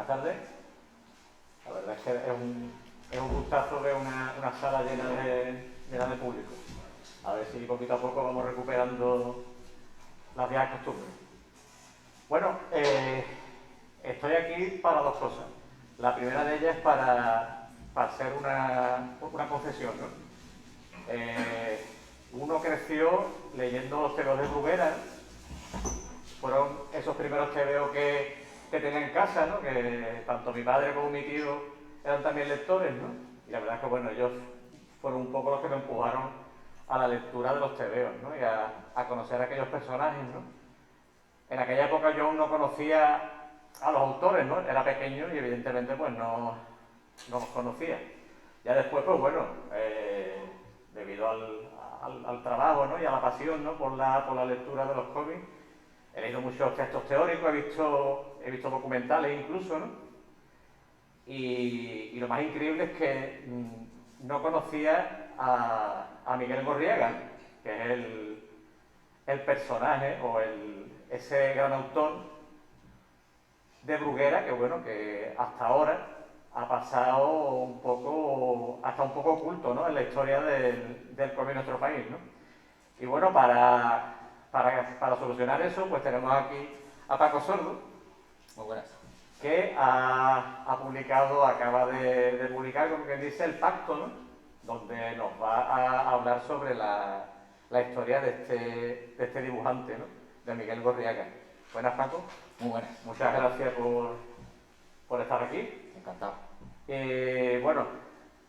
Buenas tardes. La verdad es que es un gustazo ver una sala llena de público. A ver si poquito a poco vamos recuperando las viejas costumbres. Bueno, estoy aquí para dos cosas. La primera de ellas es para hacer una confesión, ¿no? Uno creció leyendo los tebeos de Bruguera, ¿no? Fueron esos primeros tebeos que tenía en casa, ¿no? Que tanto mi padre como mi tío eran también lectores, ¿no? Y la verdad es que, bueno, ellos fueron un poco los que me empujaron a la lectura de los tebeos, ¿no? Y a conocer a aquellos personajes, ¿no? En aquella época yo aún no conocía a los autores, ¿no? Era pequeño y evidentemente pues no los conocía. Ya después, pues bueno, debido al trabajo, ¿no? Y a la pasión, ¿no? por la lectura de los cómics, he leído muchos textos teóricos, he visto documentales incluso, ¿no? Y lo más increíble es que no conocía a Miguel Gorriaga, que es el personaje o ese gran autor de Bruguera que, bueno, que hasta ahora ha pasado un poco, hasta un poco oculto, ¿no? En la historia del cómic de nuestro país, ¿no? Y bueno, para solucionar eso, pues tenemos aquí a Paco Sordo. Muy buenas. Que ha publicado, acaba de publicar, como quien dice, El Pacto, ¿no? Donde nos va a hablar sobre la historia de este dibujante, ¿no? De Miguel Gorriaga. Buenas, Paco. Muy buenas. Muchas gracias por estar aquí. Encantado. Bueno,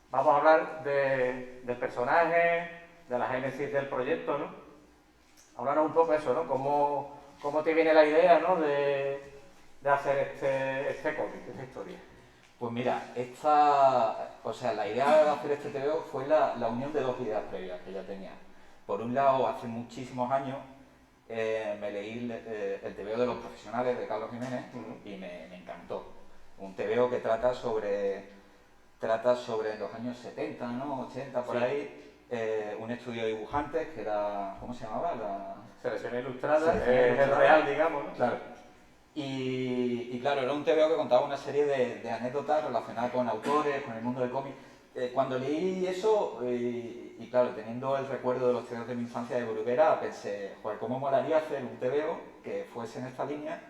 vamos a hablar del personaje, de la génesis del proyecto, ¿no? Háblanos un poco de eso, ¿no? ¿Cómo te viene la idea, ¿no? de hacer este cómic, esta historia? Pues mira, la idea de hacer este TVO fue la unión de dos ideas previas que ya tenía. Por un lado, hace muchísimos años me leí el TVO de los profesionales de Carlos Jiménez y me encantó. Un TVO que trata sobre los años 70, ¿no? 80, por ahí, un estudio de dibujantes que era, ¿cómo se llamaba? Selección Ilustrada, el real, digamos, ¿no? Claro. Y claro, era un TVO que contaba una serie de anécdotas relacionadas con autores, con el mundo del cómic. Cuando leí eso, y claro, teniendo el recuerdo de los TVOs de mi infancia de Bruguera, pensé, joder, ¿cómo molaría hacer un TVO que fuese en esta línea,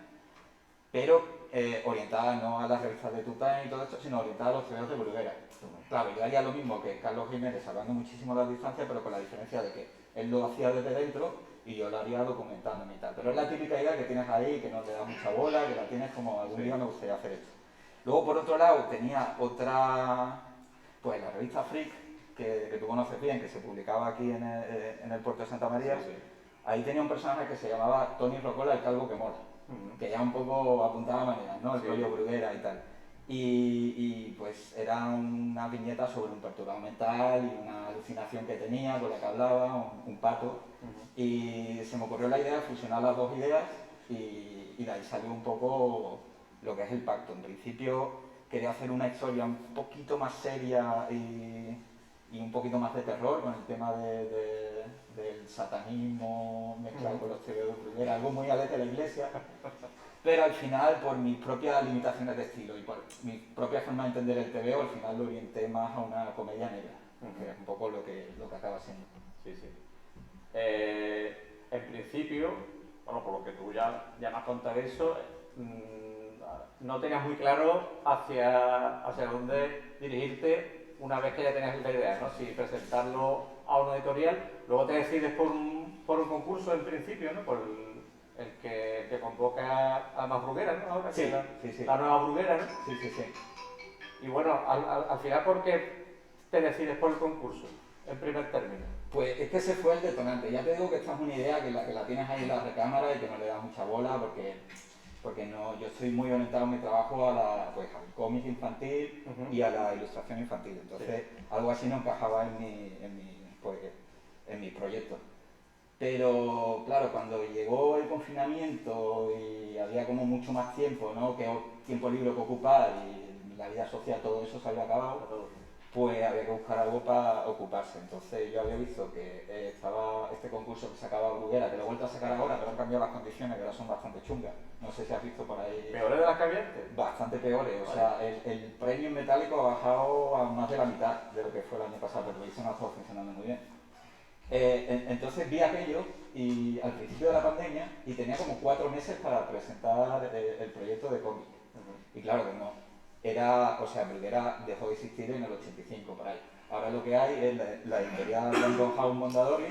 pero orientada no a las revistas de Tutain y todo esto, sino orientada a los TVOs de Bruguera? Claro, yo haría lo mismo que Carlos Jiménez, salvando muchísimo las distancias, pero con la diferencia de que él lo hacía desde dentro y yo lo haría documentándome y tal. Pero es la típica idea que tienes ahí, que no le da mucha bola, que la tienes como algún día me gustaría hacer esto. Luego, por otro lado, tenía otra, pues la revista Freak, que tú conoces bien, que se publicaba aquí en el puerto de Santa María. Sí. Ahí tenía un personaje que se llamaba Tony Rocola, el calvo que mola, que ya un poco apuntaba maneras, ¿no? El rollo Bruguera y tal. Y pues era una viñeta sobre un perturbado mental y una alucinación que tenía, con la que hablaba, un pato. Y se me ocurrió la idea de fusionar las dos ideas y de ahí salió un poco lo que es El Pacto. En principio quería hacer una historia un poquito más seria y un poquito más de terror, con el tema del satanismo mezclado con los tebeos de Bruguera, algo muy alete de la iglesia. Pero al final, por mis propias limitaciones de estilo y por mi propia forma de entender el TVO, al final lo orienté más a una comedia negra, que es un poco lo que acaba siendo. Sí, sí. En principio, bueno, por lo que tú ya me has contado eso, no tenías muy claro hacia dónde dirigirte una vez que ya tenías la idea, ¿no? Si presentarlo a una editorial, luego te decides por un concurso en principio, ¿no? Por el que convoca a más Bruguera, ¿no? Ahora Sí, que la nueva Bruguera, ¿no? Sí. Y bueno, al final, ¿por qué te decides por el concurso, en primer término? Pues es que ese fue el detonante. Ya te digo que esta es una idea que la tienes ahí en la recámara y que no le das mucha bola porque no, yo estoy muy orientado en mi trabajo al cómic infantil y a la ilustración infantil. Entonces, algo así no encajaba en mis proyectos. Pero claro, cuando llegó el confinamiento y había como mucho más tiempo, ¿no? Que tiempo libre que ocupar y la vida social, todo eso se había acabado, pues había que buscar algo para ocuparse. Entonces yo había visto que estaba este concurso que sacaba Bruguera, que lo he vuelto a sacar ahora, pero han cambiado las condiciones, que ahora son bastante chungas. No sé si has visto por ahí. ¿Peores de las que había antes? Bastante peores. O sea, el premio en metálico ha bajado a más de la mitad de lo que fue el año pasado, pero eso no ha estado funcionando muy bien. Entonces vi aquello y al principio de la pandemia y tenía como 4 meses para presentar el proyecto de cómic. Y claro, como era, o sea, Bruguera dejó de existir en el 85 por ahí. Ahora lo que hay es la editorial Random House Mondadori,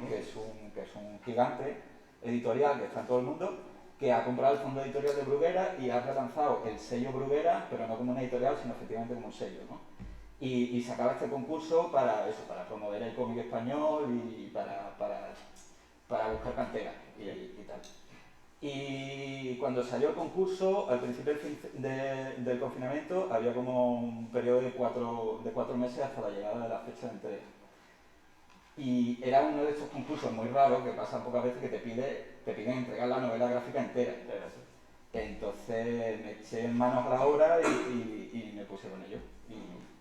que es un gigante editorial que está en todo el mundo, que ha comprado el fondo editorial de Bruguera y ha relanzado el sello Bruguera, pero no como una editorial, sino efectivamente como un sello, ¿no? Y sacaba este concurso para eso, para promover el cómic español y para buscar cantera y tal. Y cuando salió el concurso, al principio del confinamiento, había como un periodo de 4 meses hasta la llegada de la fecha de entrega. Y era uno de estos concursos muy raros que pasan pocas veces que te piden entregar la novela gráfica entera. Entonces me eché manos a la obra y me puse con ello.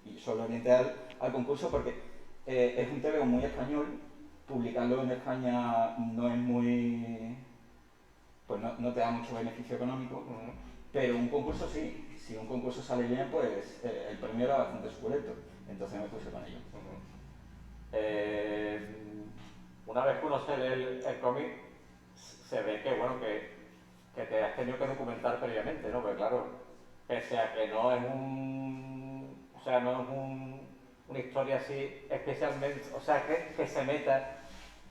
Y solo orienté al concurso porque es un TVO muy español. Publicarlo en España no es muy... pues no te da mucho beneficio económico, pero un concurso sí. Si un concurso sale bien, pues el premio era bastante suculento. Entonces me puse con ello. Una vez que uno se lee el cómic, se ve que, bueno, que te has tenido que documentar previamente, ¿no? Porque claro, pese a que no es una historia así especialmente, o sea, que se meta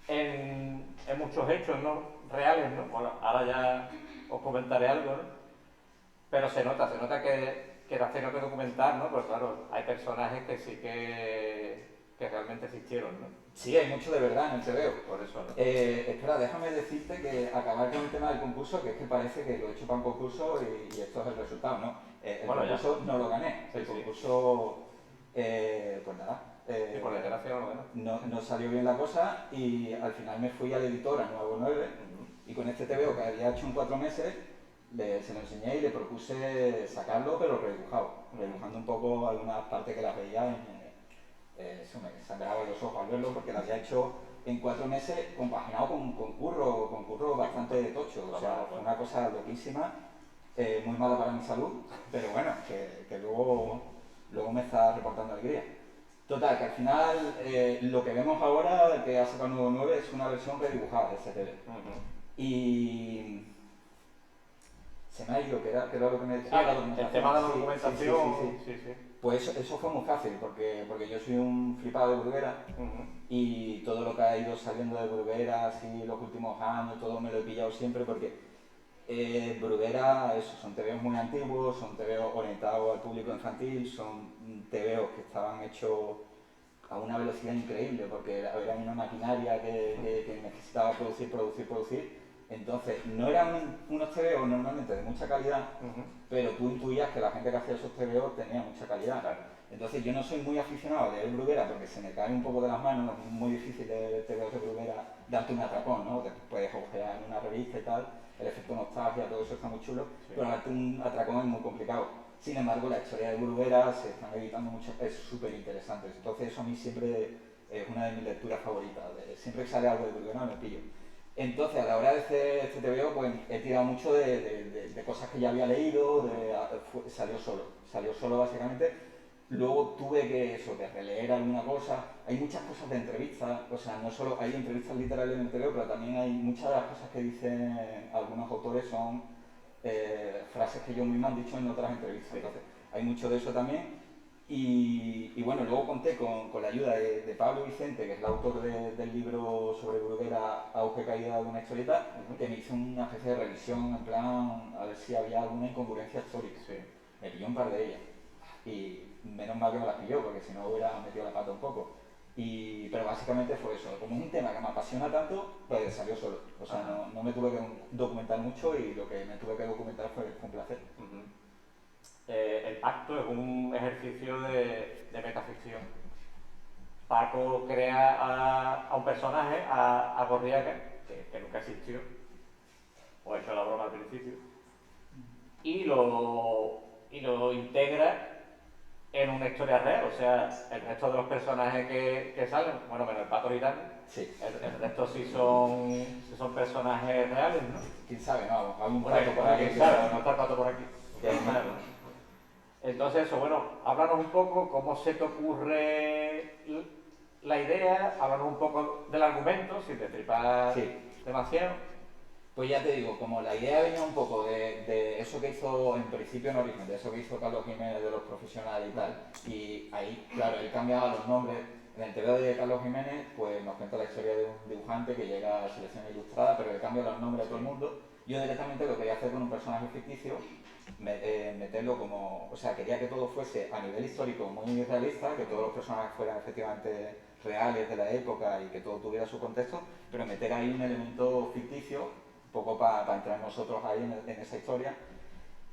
en muchos hechos, ¿no? Reales, ¿no? Bueno, ahora ya os comentaré algo, ¿no? Pero se nota que te has tenido que documentar, ¿no? Pero claro, hay personajes que sí que realmente existieron, ¿no? Sí, hay mucho de verdad en el TVO. Por eso, ¿no? Espera, déjame decirte que acabar con el tema del concurso, que es que parece que lo he hecho para un concurso y esto es el resultado, ¿no? El concurso no lo gané. Sí, el concurso, pues nada. Y por desgracia no lo gané. No salió bien la cosa y al final me fui al editor, a Nuevo 9, y con este TVO que había hecho en 4 meses, se lo enseñé y le propuse sacarlo, pero redibujando un poco algunas partes que las veía eso me sangraba los ojos al verlo porque lo había hecho en 4 meses compaginado con curro bastante tocho. O sea, fue una cosa loquísima, muy mala para mi salud, pero bueno, que luego me está reportando alegría. Total, que al final lo que vemos ahora, que ha sacado el Nuevo 9, es una versión redibujada de CTV. Y se me ha ido, que era lo que me decía. El tema de la documentación. Sí. Pues eso fue muy fácil, porque yo soy un flipado de Bruguera y todo lo que ha ido saliendo de Bruguera así los últimos años, todo me lo he pillado siempre porque Bruguera, son TVOs muy antiguos, son TVOs orientados al público infantil, son TVOs que estaban hechos a una velocidad increíble porque era una maquinaria que necesitaba producir. Entonces, no eran unos TVOs normalmente de mucha calidad, pero tú intuías que la gente que hacía esos TVOs tenía mucha calidad. Entonces, yo no soy muy aficionado a leer Bruguera porque se me cae un poco de las manos, es muy difícil leer TVOs de Bruguera, darte un atracón, ¿no? Te puedes ojear en una revista y tal, el efecto nostalgia, todo eso está muy chulo, pero darte un atracón es muy complicado. Sin embargo, la historia de Bruguera se están editando mucho, es súper interesante. Entonces, eso a mí siempre es una de mis lecturas favoritas. Siempre que sale algo de Bruguera me pillo. Entonces, a la hora de hacer este TVO, pues he tirado mucho de cosas que ya había leído, salió solo básicamente. Luego tuve que releer alguna cosa. Hay muchas cosas de entrevistas, o sea, no solo hay entrevistas literarias en el TVO, pero también hay muchas de las cosas que dicen algunos autores son frases que ellos mismos han dicho en otras entrevistas. Entonces, hay mucho de eso también. Y bueno, luego conté con la ayuda de Pablo Vicente, que es el autor del libro sobre Bruguera, Auge Caída de una historieta, que me hizo una especie de revisión en plan a ver si había alguna incongruencia histórica. Me pilló un par de ellas. Y menos mal que me las pilló, porque si no hubiera metido la pata un poco. Pero básicamente fue eso. Como es un tema que me apasiona tanto, pues salió solo. O sea, no me tuve que documentar mucho y lo que me tuve que documentar fue un placer. El pacto es un ejercicio de metaficción. Paco crea a un personaje, a Gorriaga, que nunca existió, o he hecho la broma al principio, y lo integra en una historia real, o sea, el resto de los personajes que salen, bueno, menos el Pato Gitano, Sí. el resto sí son personajes reales, ¿no? ¿Quién sabe? No, hay un Bueno, pato por ahí. quién sabe, no está el Pato por aquí. Que hay Claro. Entonces eso, bueno, háblanos un poco cómo se te ocurre la idea, háblanos un poco del argumento, sin destripar Sí. demasiado. Pues ya te digo, como la idea venía un poco de eso que hizo en principio en origen, de eso que hizo Carlos Jiménez de los profesionales y tal, y ahí, claro, él cambiaba los nombres. En el TVO de Carlos Jiménez, pues nos cuenta la historia de un dibujante que llega a selección ilustrada, pero le cambia los nombres a todo el mundo. Yo directamente lo quería hacer con un personaje ficticio, meterlo como, o sea, quería que todo fuese a nivel histórico muy realista, que todos los personajes fueran efectivamente reales de la época y que todo tuviera su contexto, pero meter ahí un elemento ficticio, un poco para entrar nosotros ahí en esa historia.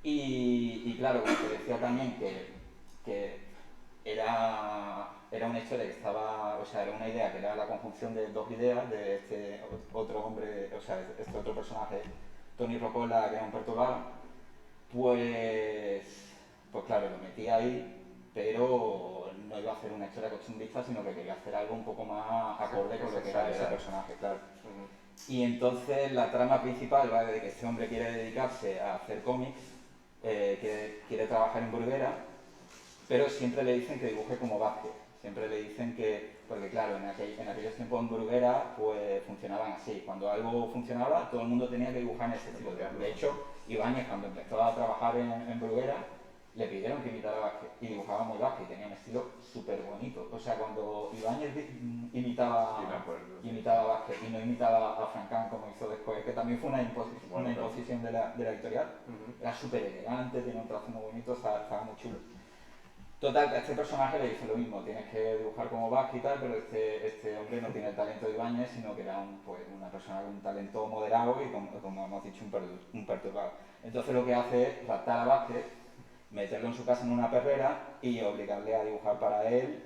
Y claro, como te decía también que era una historia que estaba, o sea, era una idea que era la conjunción de dos ideas de este otro hombre, o sea, este otro personaje, Tony Rocola, que era un perturbado, pues claro, lo metí ahí, pero no iba a hacer una historia costumbrista, sino que quería hacer algo un poco más acorde con lo que era ese personaje, claro. Y entonces la trama principal va de que este hombre quiere dedicarse a hacer cómics, quiere trabajar en Bruguera, pero siempre le dicen que dibuje como Vázquez. Siempre le dicen que, porque claro, en aquellos tiempos en Bruguera pues funcionaban así. Cuando algo funcionaba, todo el mundo tenía que dibujar en ese estilo. De hecho, Ibáñez cuando empezó a trabajar en Bruguera, le pidieron que imitara a Vázquez y dibujaba muy Vázquez y tenía un estilo súper bonito. O sea, cuando Ibáñez imitaba a Vázquez y no imitaba a Francán como hizo después, que también fue una imposición de la editorial, era súper elegante, tenía un trazo muy bonito, estaba muy chulo. Total, a este personaje le dice lo mismo, tienes que dibujar como Vázquez y tal, pero este hombre no tiene el talento de Ibáñez, sino que era una persona con un talento moderado y, como hemos dicho, un perturbado. Entonces lo que hace es raptar a Vázquez, meterlo en su casa en una perrera y obligarle a dibujar para él,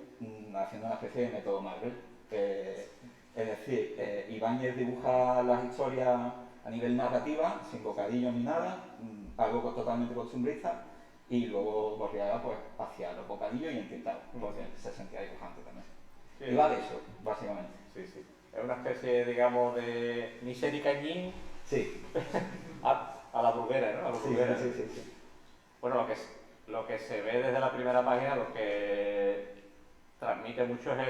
haciendo una especie de método Marvel. Es decir, Ibáñez dibuja las historias a nivel narrativa, sin bocadillo ni nada, algo totalmente costumbrista, y luego Borriaga pues hacia los bocadillos y intentaba, porque se sentía dibujante también. Sí, y va de eso, básicamente. Sí, sí. Es una especie, digamos, de Michel Cañín. Sí. a la Bruguera, ¿no? A la Bruguera. Sí, sí, sí. Bueno, lo que se ve desde la primera página, lo que transmite mucho es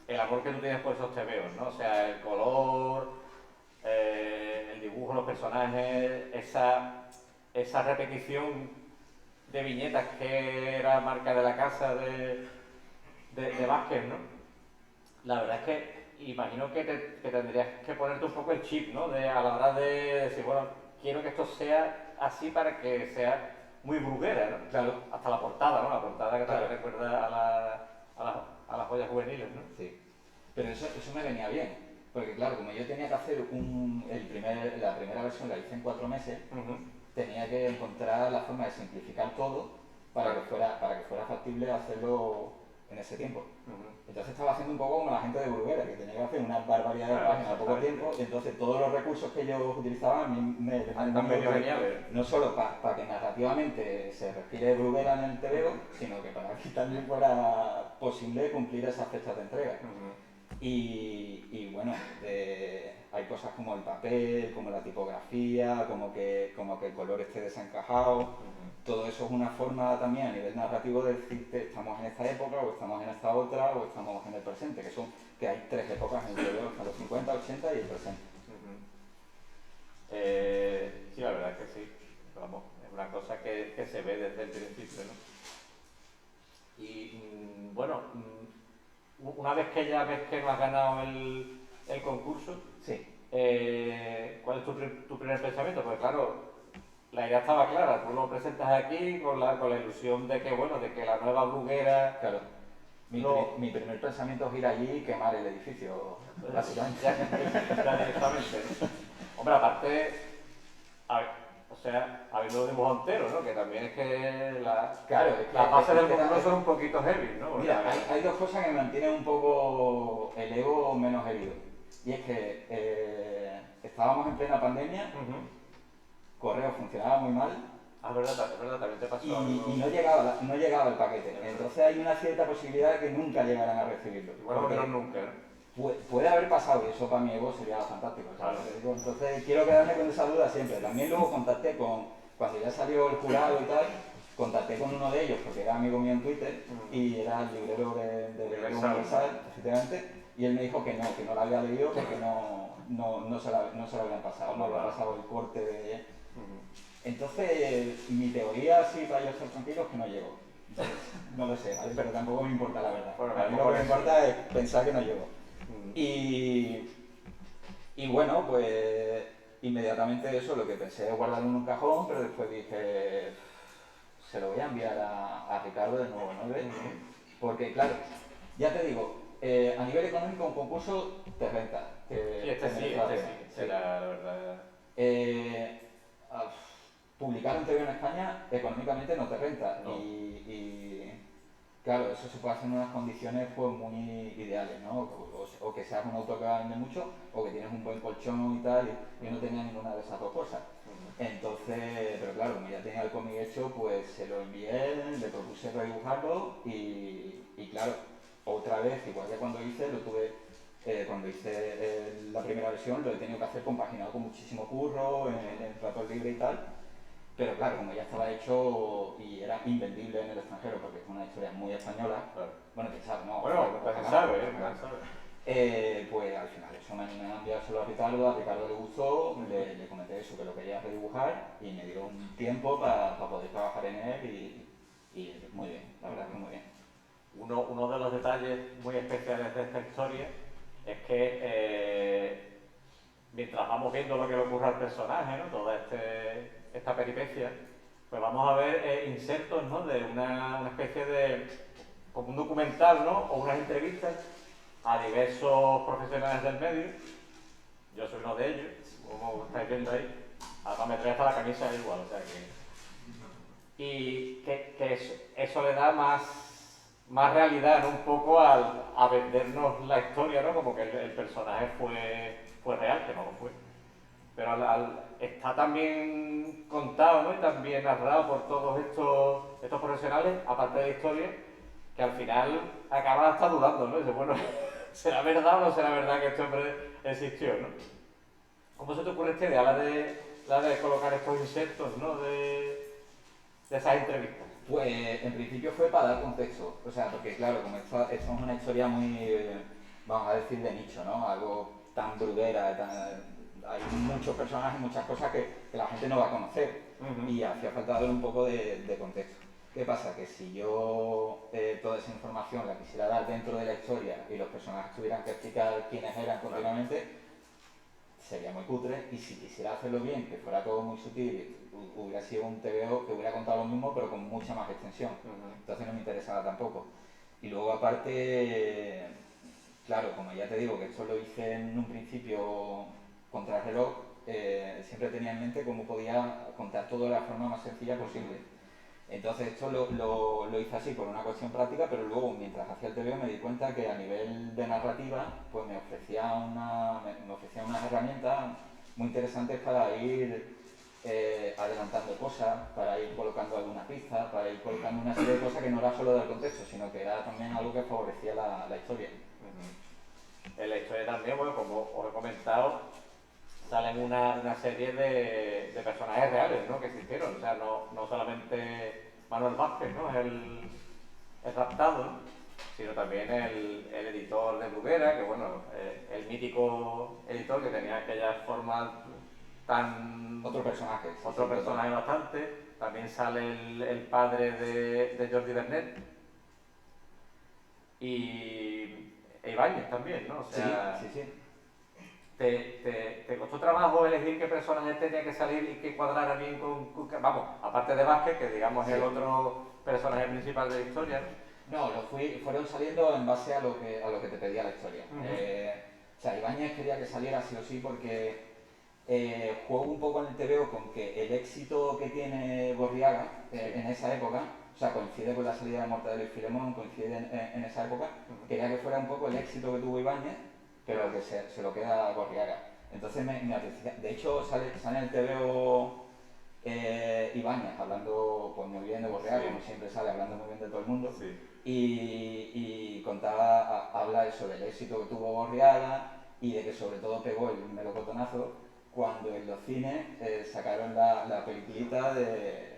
el amor que tú tienes por esos tebeos, ¿no? O sea, el color, el dibujo, los personajes, esa repetición de viñetas que era marca de la casa de Vázquez, ¿no? La verdad es que imagino que tendrías que ponerte un poco el chip, ¿no? A la hora de decir, bueno, quiero que esto sea así para que sea muy bruguera, ¿no? Claro. Hasta la portada, ¿no? La portada que también recuerda a las joyas juveniles, ¿no? Sí. Pero eso me venía bien, porque claro, como yo tenía que hacer la primera versión la hice en 4 meses, tenía que encontrar la forma de simplificar todo para que fuera factible hacerlo en ese tiempo. Entonces estaba haciendo un poco como la gente de Bruguera, que tenía que hacer una barbaridad de páginas en poco tiempo, y entonces todos los recursos que ellos utilizaban a mí me no solo para que narrativamente se respire Bruguera en el TVO, sino que para que también fuera posible cumplir esas fechas de entrega. Y bueno, hay cosas como el papel, como la tipografía, como que el color esté desencajado. Todo eso es una forma también a nivel narrativo de decir que estamos en esta época, o estamos en esta otra, o estamos en el presente, que hay 3 épocas en el periodo, los 50, 80 y el presente. Sí, la verdad es que sí. Vamos, es una cosa que se ve desde el principio, ¿no? Y bueno, una vez que ya ves que no has ganado el concurso, sí. ¿Cuál es tu primer pensamiento? Pues claro, la idea estaba clara, tú lo presentas aquí con la ilusión de que, bueno, de que la nueva Bruguera... Claro. Mi primer pensamiento es ir allí y quemar el edificio, básicamente. Ya directamente. Hombre, aparte, o sea, habiendo dibujado entero, ¿no? Que también es que las bases del concurso son un poquito heavy, ¿no? Mira, hay 2 cosas que me mantienen un poco el ego menos herido. Y es que estábamos en plena pandemia, Correo funcionaba muy mal, Ah, es verdad, también te pasó y no llegaba el paquete. Entonces hay una cierta posibilidad de que nunca llegaran a recibirlo. Bueno, menos nunca, ¿no? Puede haber pasado y eso para mi ego sería fantástico. Claro. Entonces quiero quedarme con esa duda siempre. También luego contacté cuando ya salió el jurado y tal, contacté con uno de ellos porque era amigo mío en Twitter y era el librero de Universal, efectivamente, y él me dijo que no lo había leído porque no se lo habían pasado, no había pasado el corte de... Entonces, mi teoría, sí, para yo estar tranquilo, es que no llegó. No lo sé, ¿vale? Pero tampoco me importa la verdad. Bueno, a mí lo que me importa es pensar que no llegó. Y bueno, pues inmediatamente eso, lo que pensé es guardarlo en un cajón, pero después dije, se lo voy a enviar a Ricardo de nuevo, ¿no? Porque claro, ya te digo, a nivel económico un concurso te renta. Sí, este sí, la verdad. Publicar un TV en España económicamente no te renta. No. Y claro, eso se puede hacer en unas condiciones pues muy ideales, ¿no? O que seas un autor que va a vender mucho, o que tienes un buen colchón y tal, y no tenía ninguna de esas dos cosas. Entonces, pero claro, como ya tenía el cómic hecho, pues se lo envié, le propuse redibujarlo y claro, otra vez, igual que cuando hice, cuando hice la primera versión, lo he tenido que hacer compaginado con muchísimo curro, en ratos libres y tal. Pero claro, como ya estaba hecho y era invendible en el extranjero, porque es una historia muy española, Claro. bueno, quién sabe, ¿no? Bueno, nunca se sabe, pues al final eso me animé a enviárselo a Ricardo le gustó, le comenté eso, que lo quería redibujar y me dio un tiempo para poder trabajar en él y muy bien, la verdad es que muy bien. Uno de los detalles muy especiales de esta historia es que mientras vamos viendo lo que le ocurre al personaje, ¿no? Toda esta peripecia, pues vamos a ver insertos, ¿no? De una especie de, como un documental, ¿no? O unas entrevistas a diversos profesionales del medio. Yo soy uno de ellos, como estáis viendo ahí. Además me trae hasta la camisa igual, o sea que... Y que eso le da más realidad, ¿no? Un poco a vendernos la historia, ¿no? Como que el personaje fue real, que no lo fue. Pero está también contado, ¿no? Y también narrado por todos estos profesionales, aparte de la historia, que al final acabas hasta dudando, ¿no? Y dices, bueno, ¿será verdad o no será verdad que este hombre existió, ¿no? ¿Cómo se te ocurre esta idea, la de colocar estos insectos, ¿no? De esas entrevistas? Pues en principio fue para dar contexto, o sea, porque claro, como esto es una historia muy, vamos a decir, de nicho, ¿no? Algo tan bruguera, hay muchos personajes, muchas cosas que la gente no va a conocer y hacía falta darle un poco de contexto. ¿Qué pasa? Que si yo toda esa información la quisiera dar dentro de la historia y los personajes tuvieran que explicar quiénes eran continuamente, sería muy cutre, y si quisiera hacerlo bien, que fuera todo muy sutil, hubiera sido un TVO que hubiera contado lo mismo pero con mucha más extensión. Entonces no me interesaba tampoco. Y luego aparte, claro, como ya te digo que esto lo hice en un principio contra el reloj, siempre tenía en mente cómo podía contar todo de la forma más sencilla posible. Entonces esto lo hice así por una cuestión práctica, pero luego mientras hacía el TVO me di cuenta que a nivel de narrativa pues me ofrecía unas herramientas muy interesantes para ir adelantando cosas, para ir colocando alguna pista, para ir colocando una serie de cosas que no era solo del contexto, sino que era también algo que favorecía la historia. En la historia también, bueno, como os he comentado, salen una serie de personajes reales, ¿no? Que existieron, o sea, no solamente Manuel Vázquez, ¿no? Es el raptado, ¿no? Sino también el editor de Bruguera, que bueno, el mítico editor que tenía aquellas formas tan... Otro personaje. Sí, otro personaje bastante. También sale el padre de Jordi Bernet. Y Ibáñez también, ¿no? O sea, sí. ¿Te costó trabajo elegir qué personaje tenía que salir y que cuadrara bien vamos, aparte de Vázquez, que digamos es el otro personaje principal de la historia, ¿no? No, fueron saliendo en base a lo que te pedía la historia. O sea, Ibáñez quería que saliera sí o sí porque juego un poco en el TVO con que el éxito que tiene Gorriaga en esa época, o sea, coincide con la salida de Mortadelo y Filemón, coincide en esa época, quería que fuera un poco el éxito que tuvo Ibáñez, pero que se lo queda a Gorriaga. Entonces me apetecía. De hecho, sale en el TVO Ibáñez hablando pues, muy bien de Borreaga, Sí. como siempre sale, hablando muy bien de todo el mundo. Sí. Y contaba, habla eso del éxito que tuvo Borreaga y de que sobre todo pegó el melocotonazo cuando en los cines sacaron la peliculita de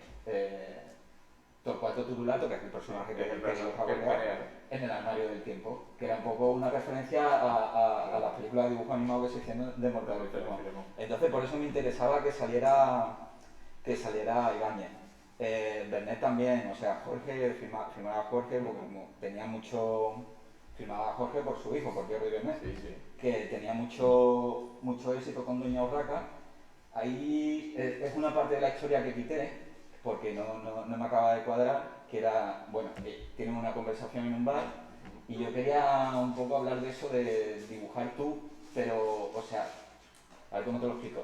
Torcuato Turulato, que es el personaje Sí, es el que dibuja que Borreaga, pelea. en el armario del tiempo, que era un poco una referencia a las películas de dibujo animado que se hicieron de Mortadelo y Filemón. Entonces por eso me interesaba que saliera Ibáñez. Bernet también, o sea, Jorge, firmaba a Jorge, porque como tenía mucho, firmaba a Jorge por su hijo, por Jordi Bernet, Sí, sí. que tenía mucho éxito con Doña Urraca. Ahí es una parte de la historia que quité, porque no me acaba de cuadrar, que era, bueno, tienen una conversación en un bar, y yo quería un poco hablar de eso, de dibujar tú, pero, o sea, a ver cómo te lo explico,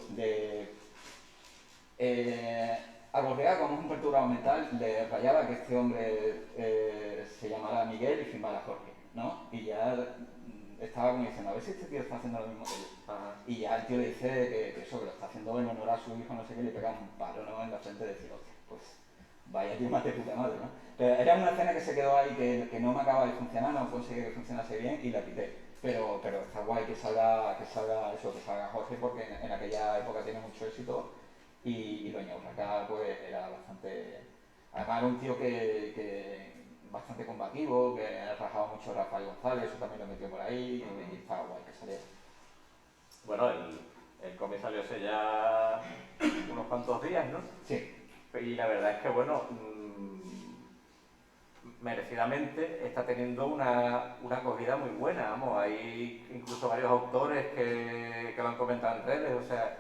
a Borrea, como es un perturbado mental, le rayaba que este hombre se llamara Miguel y firmara Jorge, ¿no? Y ya estaba como diciendo, a ver si este tío está haciendo lo mismo que yo. Ajá. Y ya el tío le dice que eso, que lo está haciendo en honor a su hijo, no sé qué, y le pega un palo, ¿no? En la frente de decir, hostia, pues vaya tío más de puta madre, ¿no? Pero era una escena que se quedó ahí que no me acaba de funcionar, no conseguí que funcionase bien y la quité. Pero está guay que salga eso, que salga Jorge, porque en aquella época tiene mucho éxito y Doña Urraca pues era bastante... Además era un tío que bastante combativo, que rajaba mucho a Rafael González, eso también lo metió por ahí y estaba guay que saliera. Bueno, el cómic salió hace ya unos cuantos días, ¿no? Sí. Y la verdad es que, bueno, merecidamente está teniendo una acogida muy buena, vamos, hay incluso varios autores que lo han comentado en redes, o sea,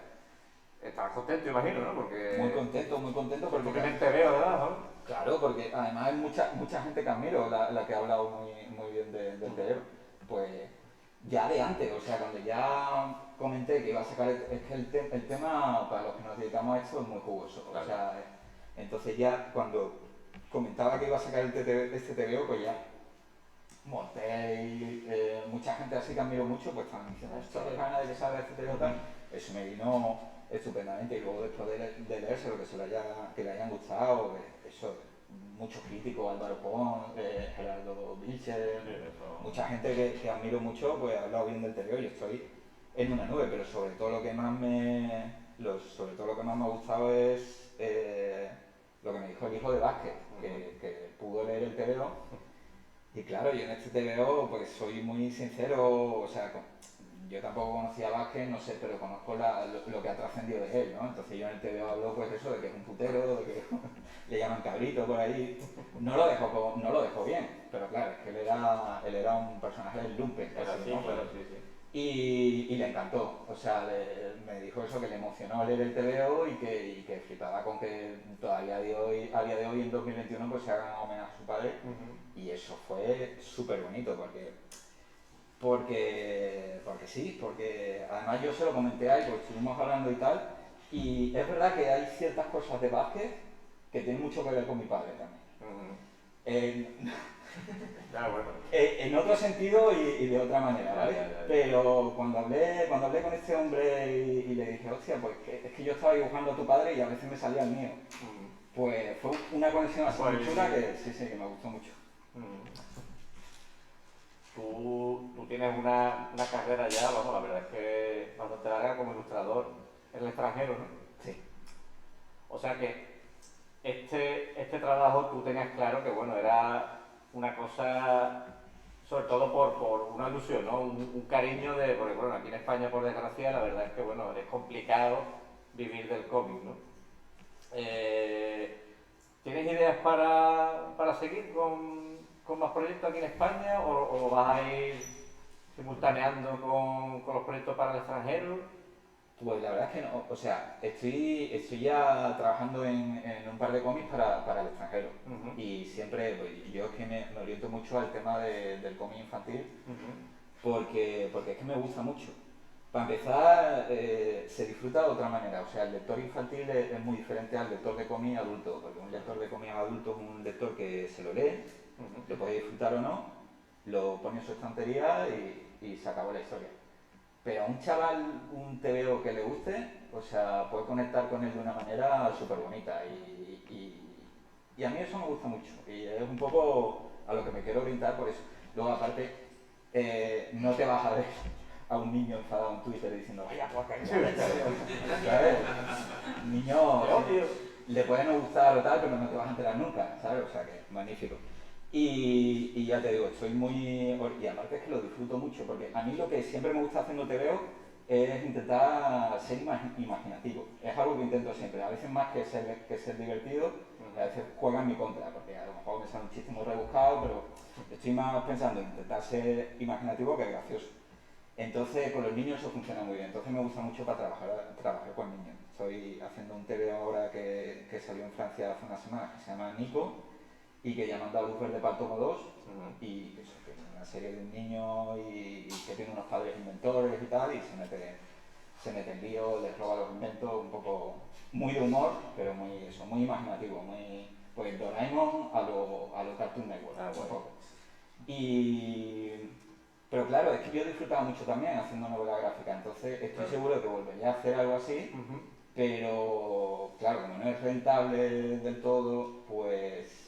estás contento, imagino, ¿no? Porque Muy contento por tu porque... primer TVO, ¿verdad? ¿No? Claro, porque además hay mucha gente que admiro, la que ha hablado muy bien del TVO. Pues ya de antes, o sea, cuando ya comenté que iba a sacar, es que el tema, para los que nos dedicamos a esto, es muy jugoso. Claro. O sea, entonces ya cuando comentaba que iba a sacar este TVO, pues ya monté y mucha gente así que admiro mucho, pues estaban diciendo, hostia, qué ganas de que salga este TVO tal. Eso me vino estupendamente y luego después de leérselo, que le hayan gustado, eso, muchos críticos, Álvaro Pons, Gerardo Vilcher, mucha gente que admiro mucho, pues ha hablado bien del TVO y estoy en una nube, pero sobre todo lo que más sobre todo lo que más me ha gustado es lo que me dijo el hijo de Vázquez, que pudo leer el TVO. Y claro, yo en este TVO pues soy muy sincero, o sea, yo tampoco conocía a Vázquez, no sé, pero conozco lo que ha trascendido de él, ¿no? Entonces yo en el TVO hablo pues eso, de que es un putero, de que le llaman cabrito por ahí. No lo dejó bien, pero claro, es que él era un personaje del lumpen, Era casi, así, ¿no? claro, sí, sí. Y le encantó, o sea, me dijo eso, que le emocionó leer el TVO y que flipaba con que todavía a día de hoy, en 2021, pues se haga homenaje a su padre. Y eso fue súper bonito, porque sí, porque además yo se lo comenté a él, porque estuvimos hablando y tal, y es verdad que hay ciertas cosas de Vázquez que tienen mucho que ver con mi padre también. Ya, bueno. En otro sentido y de otra manera, ¿vale? Ya. Pero cuando hablé con este hombre y le dije, hostia, pues es que yo estaba dibujando a tu padre y a veces me salía el mío, pues fue una conexión así muy chula que sí, que me gustó mucho. Tú tienes una carrera ya, vamos, la verdad es que bastante larga como ilustrador en el extranjero, ¿no? Sí. O sea que este trabajo tú tenías claro que, bueno, era una cosa, sobre todo por una ilusión, ¿no? Un cariño de, porque bueno, aquí en España, por desgracia, la verdad es que, bueno, es complicado vivir del cómic, ¿no? ¿Tienes ideas para seguir con más proyectos aquí en España o vas a ir simultaneando con los proyectos para el extranjero? Pues la verdad es que no, o sea, estoy ya trabajando en un par de cómics para el extranjero. Y siempre, pues, yo es que me oriento mucho al tema del cómic infantil, porque es que me gusta mucho. Para empezar, se disfruta de otra manera, o sea, el lector infantil es muy diferente al lector de cómic adulto, porque un lector de cómic adulto es un lector que se lo lee, lo puede disfrutar o no, lo pone en su estantería y se acabó la historia. Pero a un chaval, un TVO que le guste, O sea, puedes conectar con él de una manera súper bonita y a mí eso me gusta mucho y es un poco a lo que me quiero orientar por eso. Luego aparte, no te vas a ver a un niño enfadado en Twitter diciendo vaya pues que ¿sabes? Un niño le puede no gustar o tal, pero no te vas a enterar nunca, ¿sabes? O sea que magnífico. Y ya te digo, estoy muy... Y aparte es que lo disfruto mucho, porque a mí lo que siempre me gusta haciendo TVO es intentar ser imaginativo. Es algo que intento siempre, a veces más que ser divertido, a veces juega en mi contra, porque a lo mejor me sale un chiste muy rebuscado, pero estoy más pensando en intentar ser imaginativo que gracioso. Entonces con los niños eso funciona muy bien, entonces me gusta mucho para trabajar con niños. Estoy haciendo un TVO ahora que salió en Francia hace unas semanas, que se llama Nico, y que ya me han dado luz verde para el tomo 2, y eso, que es una serie de un niño y que tiene unos padres inventores y tal, y se mete en lío, les roba los inventos, un poco muy de humor, pero muy imaginativo, muy pues Doraemon a lo Cartoon Network, un poco. Pero claro, es que yo he disfrutado mucho también haciendo novela gráfica, entonces estoy seguro de que volvería a hacer algo así, pero claro, como no es rentable del todo, pues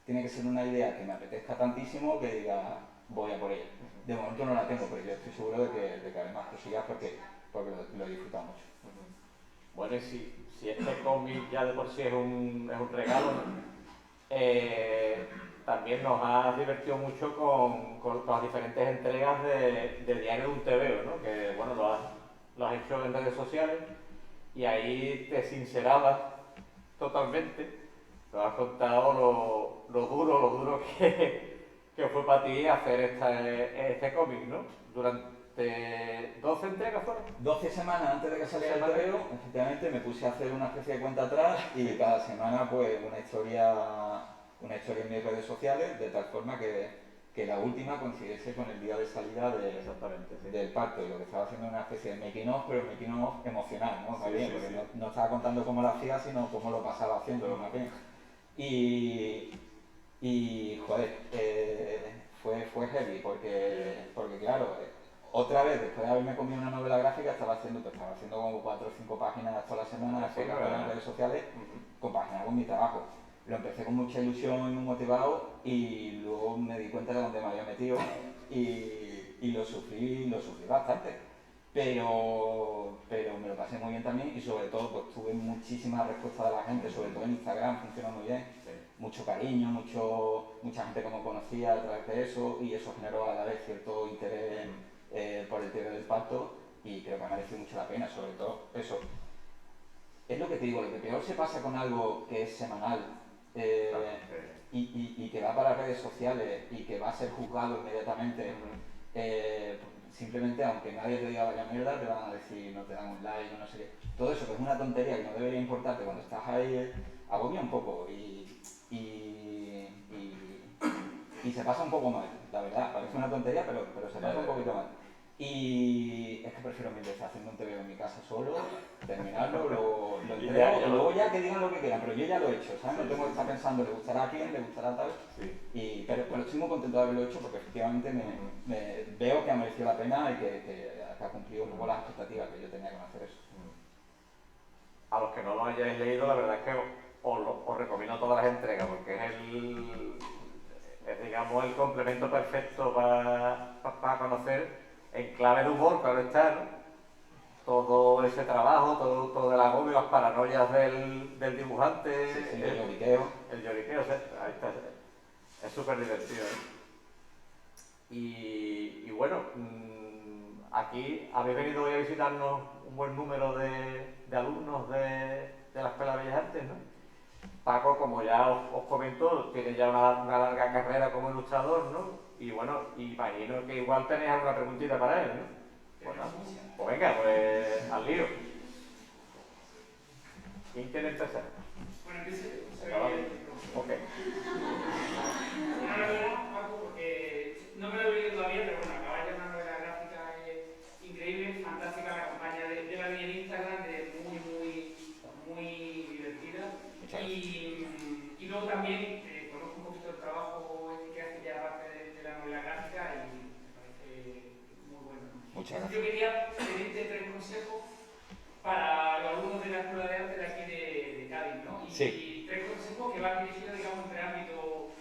tiene que ser una idea que me apetezca tantísimo que diga voy a por ella. De momento no la tengo, pero yo estoy seguro de que haré más cosillas porque lo he disfrutado mucho. Bueno, y si este cómic ya de por sí es un regalo, también nos ha divertido mucho con las diferentes entregas de Diario de un TVO, ¿no? Que bueno, lo has hecho en redes sociales y ahí te sincerabas totalmente, nos has contado lo duro que fue para ti hacer este cómic, ¿no? Durante 12 entregas fueron. 12 semanas antes de que saliera el TVO, efectivamente me puse a hacer una especie de cuenta atrás y cada semana pues una historia en mis redes sociales, de tal forma que la última coincidiese con el día de salida del parto, y lo que estaba haciendo era una especie de making of, pero making of emocional, ¿no? Más bien, porque no estaba contando cómo lo hacía, sino cómo lo pasaba haciéndolo, más bien. Y joder, fue heavy, porque claro, otra vez, después de haberme comido una novela gráfica, estaba haciendo como 4 o 5 páginas toda la semana en redes sociales, compaginando con mi trabajo. Lo empecé con mucha ilusión y muy motivado, y luego me di cuenta de dónde me había metido y lo sufrí bastante. Pero me lo pasé muy bien también, y sobre todo pues tuve muchísima respuesta de la gente, sobre todo en Instagram funciona muy bien, mucho cariño, mucha gente que me conocía a través de eso, y eso generó a la vez cierto interés por el tema del pacto, y creo que ha merecido mucho la pena, sobre todo eso. Es lo que te digo, lo que peor se pasa con algo que es semanal y que va para redes sociales y que va a ser juzgado inmediatamente, simplemente aunque nadie te diga vaya mierda, te van a decir, no te dan un like, no sé qué. Todo eso que es una tontería que no debería importarte cuando estás ahí, agobia un poco y se pasa un poco mal, la verdad. Parece una tontería, pero se pasa un poquito mal. Y es que prefiero mil veces haciendo un TVO en mi casa solo, terminarlo, lo entrego, y luego ya que digan lo que quieran, pero yo ya lo he hecho, ¿sabes? No tengo que estar pensando, ¿le gustará a quién? ¿Le gustará tal? Pero estoy muy contento de haberlo hecho, porque efectivamente me veo que ha merecido la pena y que ha cumplido un poco las expectativas que yo tenía con hacer eso. A los que no lo hayáis leído, la verdad es que os recomiendo todas las entregas, porque es digamos el complemento perfecto para conocer en clave de humor, claro está, ¿no? Todo ese trabajo, todo el agobio, las paranoias del dibujante, el lloriqueo. El lloriqueo, ahí está, es súper divertido, ¿eh? Y bueno, aquí habéis venido hoy a visitarnos un buen número de alumnos de la Escuela de Bellas Artes, ¿no? Paco, como ya os comentó, tiene ya una larga carrera como ilustrador, ¿no? Y bueno, imagino que igual tenéis alguna preguntita para él, ¿no? Pues venga, pues al lío. ¿Quién quiere empezar? Bueno, empiece. Ok. Una novela, Paco, porque no me lo he leído todavía, pero bueno, acaba de una novela gráfica increíble, fantástica, la campaña de la niña en Instagram, muy divertida. Y luego también conozco un poquito el trabajo que hace ya aparte de la novela gráfica y me parece muy bueno. Muchas gracias. Yo quería pedirte 3 consejos para los Sí. y 3 consejos que van dirigidos, digamos, en 3 ámbitos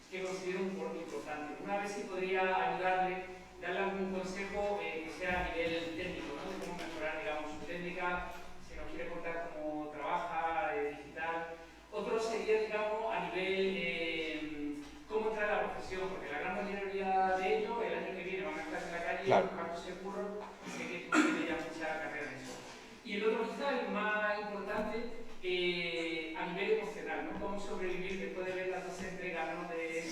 que considero importantes. Una vez si podría ayudarle, darle algún consejo que sea a nivel técnico, ¿no? De cómo mejorar, digamos, su técnica, si nos quiere contar cómo trabaja, digital. Otro sería, digamos, a nivel cómo entrar a la profesión, porque la gran mayoría de ellos el año que viene van a estar en la calle Claro. buscándose curro, y sé que tú tienes ya mucha carrera en eso. Y el otro quizá el más importante a nivel emocional, ¿no? Cómo sobrevivir después de ver las 2 entregas, ¿no? de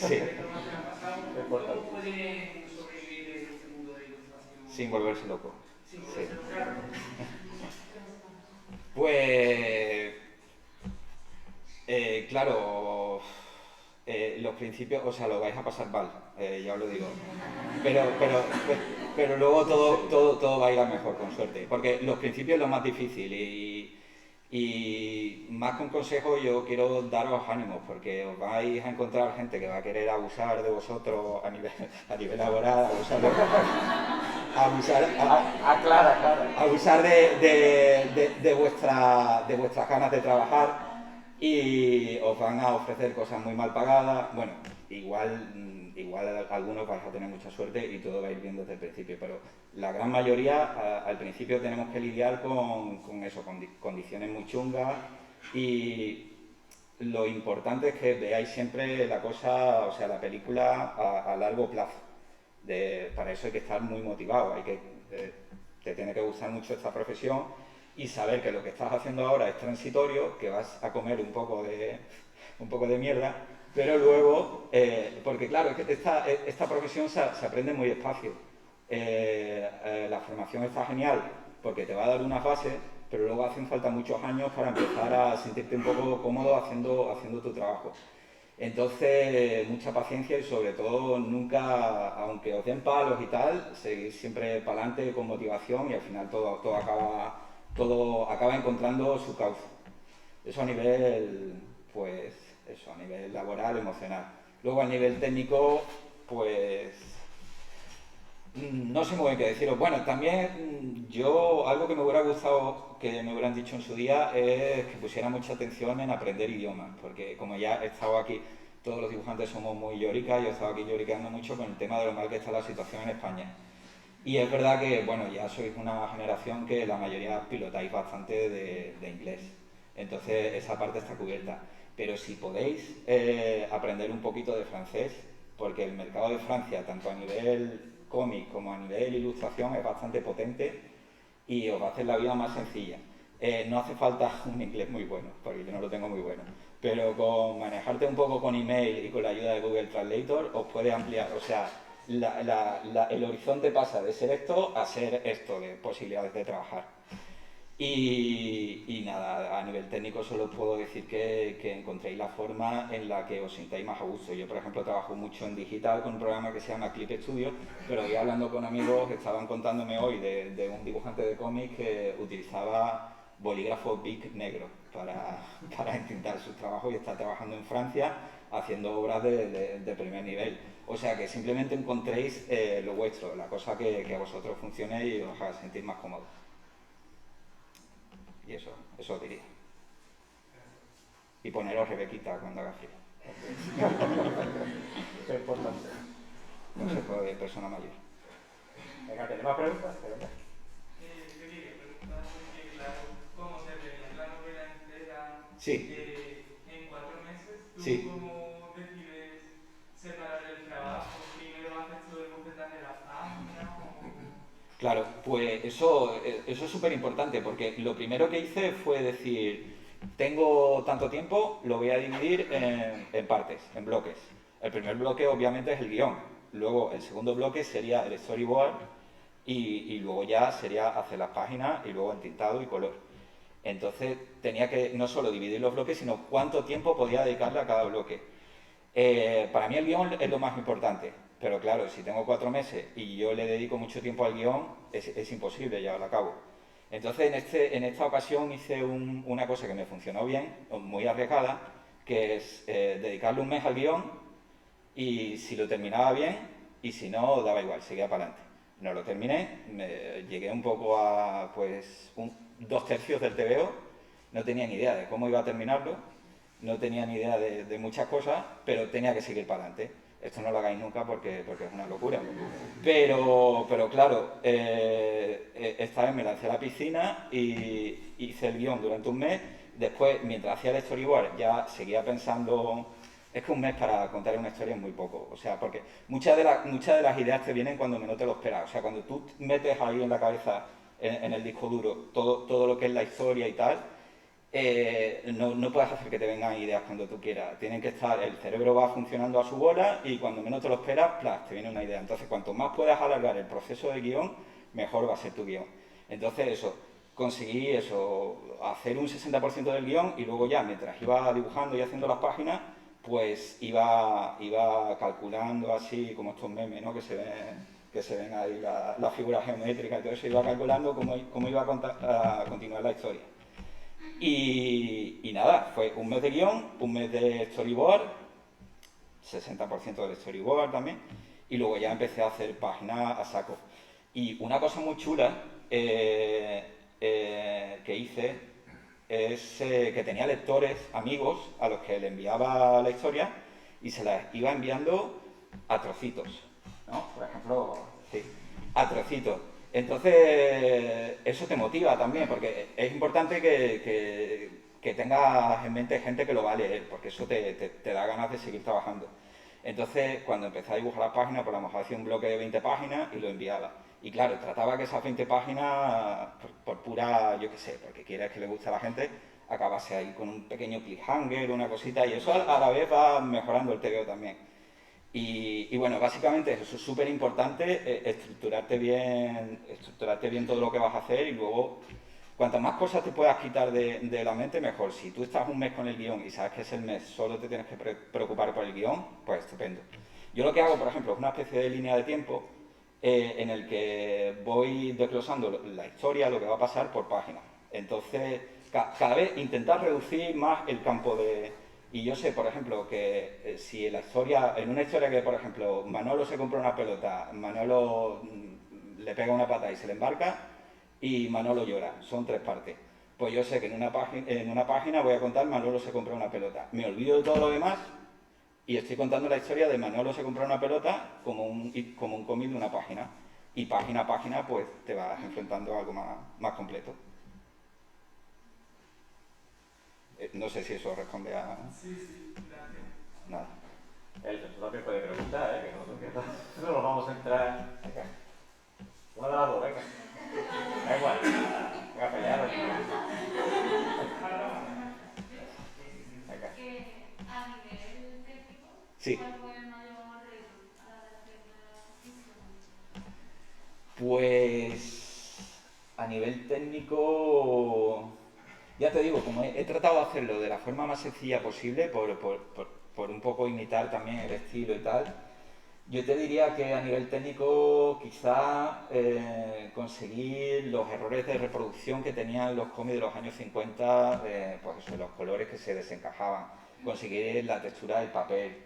lo más que han pasado, cómo pueden sobrevivir en este mundo de ilustración. Sin volverse loco. Sin volverse loco, claro. Pues, claro, los principios, o sea, lo vais a pasar mal, ya os lo digo. Pero luego todo va a ir a mejor, con suerte. Porque los principios es lo más difícil y más que un consejo yo quiero daros ánimos, porque os vais a encontrar gente que va a querer abusar de vosotros a nivel laboral, abusar de vuestras ganas de trabajar y os van a ofrecer cosas muy mal pagadas. Bueno, igual algunos vais a tener mucha suerte y todo va a ir bien desde el principio, pero la gran mayoría al principio tenemos que lidiar con eso, con condiciones muy chungas, y lo importante es que veáis siempre la cosa, o sea, la película a largo plazo. Para eso hay que estar muy motivado, te tiene que gustar mucho esta profesión y saber que lo que estás haciendo ahora es transitorio, que vas a comer un poco de mierda, pero luego, porque claro, esta profesión se aprende muy despacio. La formación está genial porque te va a dar una base, pero luego hacen falta muchos años para empezar a sentirte un poco cómodo haciendo tu trabajo. Entonces, mucha paciencia y sobre todo nunca, aunque os den palos y tal, seguir siempre para adelante con motivación y al final todo acaba encontrando su cauce. Eso a nivel, pues, eso, a nivel laboral, emocional. Luego a nivel técnico, pues, no sé muy bien qué deciros. Bueno, también algo que me hubiera gustado que me hubieran dicho en su día es que pusiera mucha atención en aprender idiomas, porque como ya he estado aquí, todos los dibujantes somos muy lloricas, yo he estado aquí lloriqueando mucho con el tema de lo mal que está la situación en España. Y es verdad que, bueno, ya sois una generación que la mayoría pilotáis bastante de inglés, entonces esa parte está cubierta. Pero si podéis aprender un poquito de francés, porque el mercado de Francia, tanto a nivel cómic como a nivel ilustración, es bastante potente y os va a hacer la vida más sencilla. No hace falta un inglés muy bueno, porque yo no lo tengo muy bueno, pero con manejarte un poco con email y con la ayuda de Google Translator os puede ampliar, o sea, el horizonte pasa de ser esto a ser esto, de posibilidades de trabajar. Y nada, a nivel técnico solo puedo decir que encontréis la forma en la que os sintáis más a gusto. Yo, por ejemplo, trabajo mucho en digital con un programa que se llama Clip Studio, pero hoy hablando con amigos estaban contándome hoy de un dibujante de cómics que utilizaba bolígrafo Bic negro para entintar sus trabajos y está trabajando en Francia haciendo obras de primer nivel. O sea, que simplemente encontréis lo vuestro, la cosa que a vosotros funcione y os haga sentir más cómodos. Y eso os diría. Y poneros Rebequita cuando haga frío. Eso es importante. Consejo de persona mayor. Venga, ¿tenemos más preguntas? Yo quería preguntar porque, claro, ¿cómo se ve la novela entera Sí. en 4 meses? ¿Tú Sí. cómo decides separar el trabajo? ¿Primero haces todo el bofetaje de la página? Claro, pues eso es súper importante porque lo primero que hice fue decir, tengo tanto tiempo, lo voy a dividir en partes, en bloques. El primer bloque obviamente es el guión, luego el segundo bloque sería el storyboard y luego ya sería hacer las páginas y luego entintado y color. Entonces tenía que no solo dividir los bloques, sino cuánto tiempo podía dedicarle a cada bloque. Para mí el guión es lo más importante. Pero claro, si tengo 4 meses y yo le dedico mucho tiempo al guión, es imposible llevarlo a cabo. Entonces, en esta ocasión hice una cosa que me funcionó bien, muy arriesgada, que es dedicarle un mes al guión y si lo terminaba bien y si no, daba igual, seguía para adelante. No lo terminé, llegué un poco a pues 2/3 del TVO, no tenía ni idea de cómo iba a terminarlo no tenía ni idea de muchas cosas, pero tenía que seguir para adelante. Esto no lo hagáis nunca porque es una locura. Pero claro, esta vez me lancé a la piscina y hice el guión durante un mes. Después, mientras hacía el storyboard, ya seguía pensando. Es que un mes para contar una historia es muy poco. O sea, porque muchas de las ideas te vienen cuando menos te lo esperas. O sea, cuando tú metes ahí en la cabeza, en el disco duro, todo lo que es la historia y tal, no puedes hacer que te vengan ideas cuando tú quieras. Tienen que estar, el cerebro va funcionando a su bola y cuando menos te lo esperas, ¡plas!, te viene una idea. Entonces, cuanto más puedas alargar el proceso de guión, mejor va a ser tu guión. Entonces, conseguí hacer un 60% del guión y luego ya, mientras iba dibujando y haciendo las páginas, pues iba calculando así, como estos memes, ¿no?, que se ven ahí las figuras geométricas y todo eso, iba calculando cómo iba a continuar la historia. Y nada, fue un mes de guión, un mes de storyboard, 60% del storyboard también, y luego ya empecé a hacer páginas a saco. Y una cosa muy chula que hice es que tenía lectores, amigos, a los que le enviaba la historia y se las iba enviando a trocitos, ¿no? Por ejemplo, sí, a trocitos. Entonces, eso te motiva también, porque es importante que tengas en mente gente que lo va a leer, porque eso te da ganas de seguir trabajando. Entonces, cuando empecé a dibujar las páginas, pues a lo mejor hacía un bloque de 20 páginas y lo enviaba. Y claro, trataba que esas 20 páginas, por pura, yo qué sé, porque quieres que le guste a la gente, acabase ahí con un pequeño cliffhanger, una cosita, y eso a la vez va mejorando el TVO también. Y bueno, básicamente eso es súper importante, estructurarte bien todo lo que vas a hacer y luego, cuantas más cosas te puedas quitar de la mente, mejor. Si tú estás un mes con el guión y sabes que es el mes, solo te tienes que preocupar por el guión, pues estupendo. Yo lo que hago, por ejemplo, es una especie de línea de tiempo en el que voy desglosando la historia, lo que va a pasar por página. Entonces, cada vez intentar reducir más el campo de... Y yo sé, por ejemplo, que si en una historia que, por ejemplo, Manolo se compra una pelota, Manolo le pega una pata y se le embarca, y Manolo llora, son 3 partes. Pues yo sé que en una página voy a contar Manolo se compra una pelota. Me olvido de todo lo demás y estoy contando la historia de Manolo se compra una pelota como un cómic de una página. Y página a página, pues te vas enfrentando a algo más completo. No sé si eso responde a... Sí, gracias. Nada. Tú también puedes preguntar, que no nos vamos a entrar. Venga. Uno de las dos, venga. Da igual. Venga, pelear. Venga. A nivel técnico, Sí. ¿cuál fue el mayor reto a la hora de hacer la ficción? Pues a nivel técnico, ya te digo, como he tratado de hacerlo de la forma más sencilla posible, por un poco imitar también el estilo y tal, yo te diría que a nivel técnico quizá conseguir los errores de reproducción que tenían los cómics de los años 50, pues eso, los colores que se desencajaban, conseguir la textura del papel,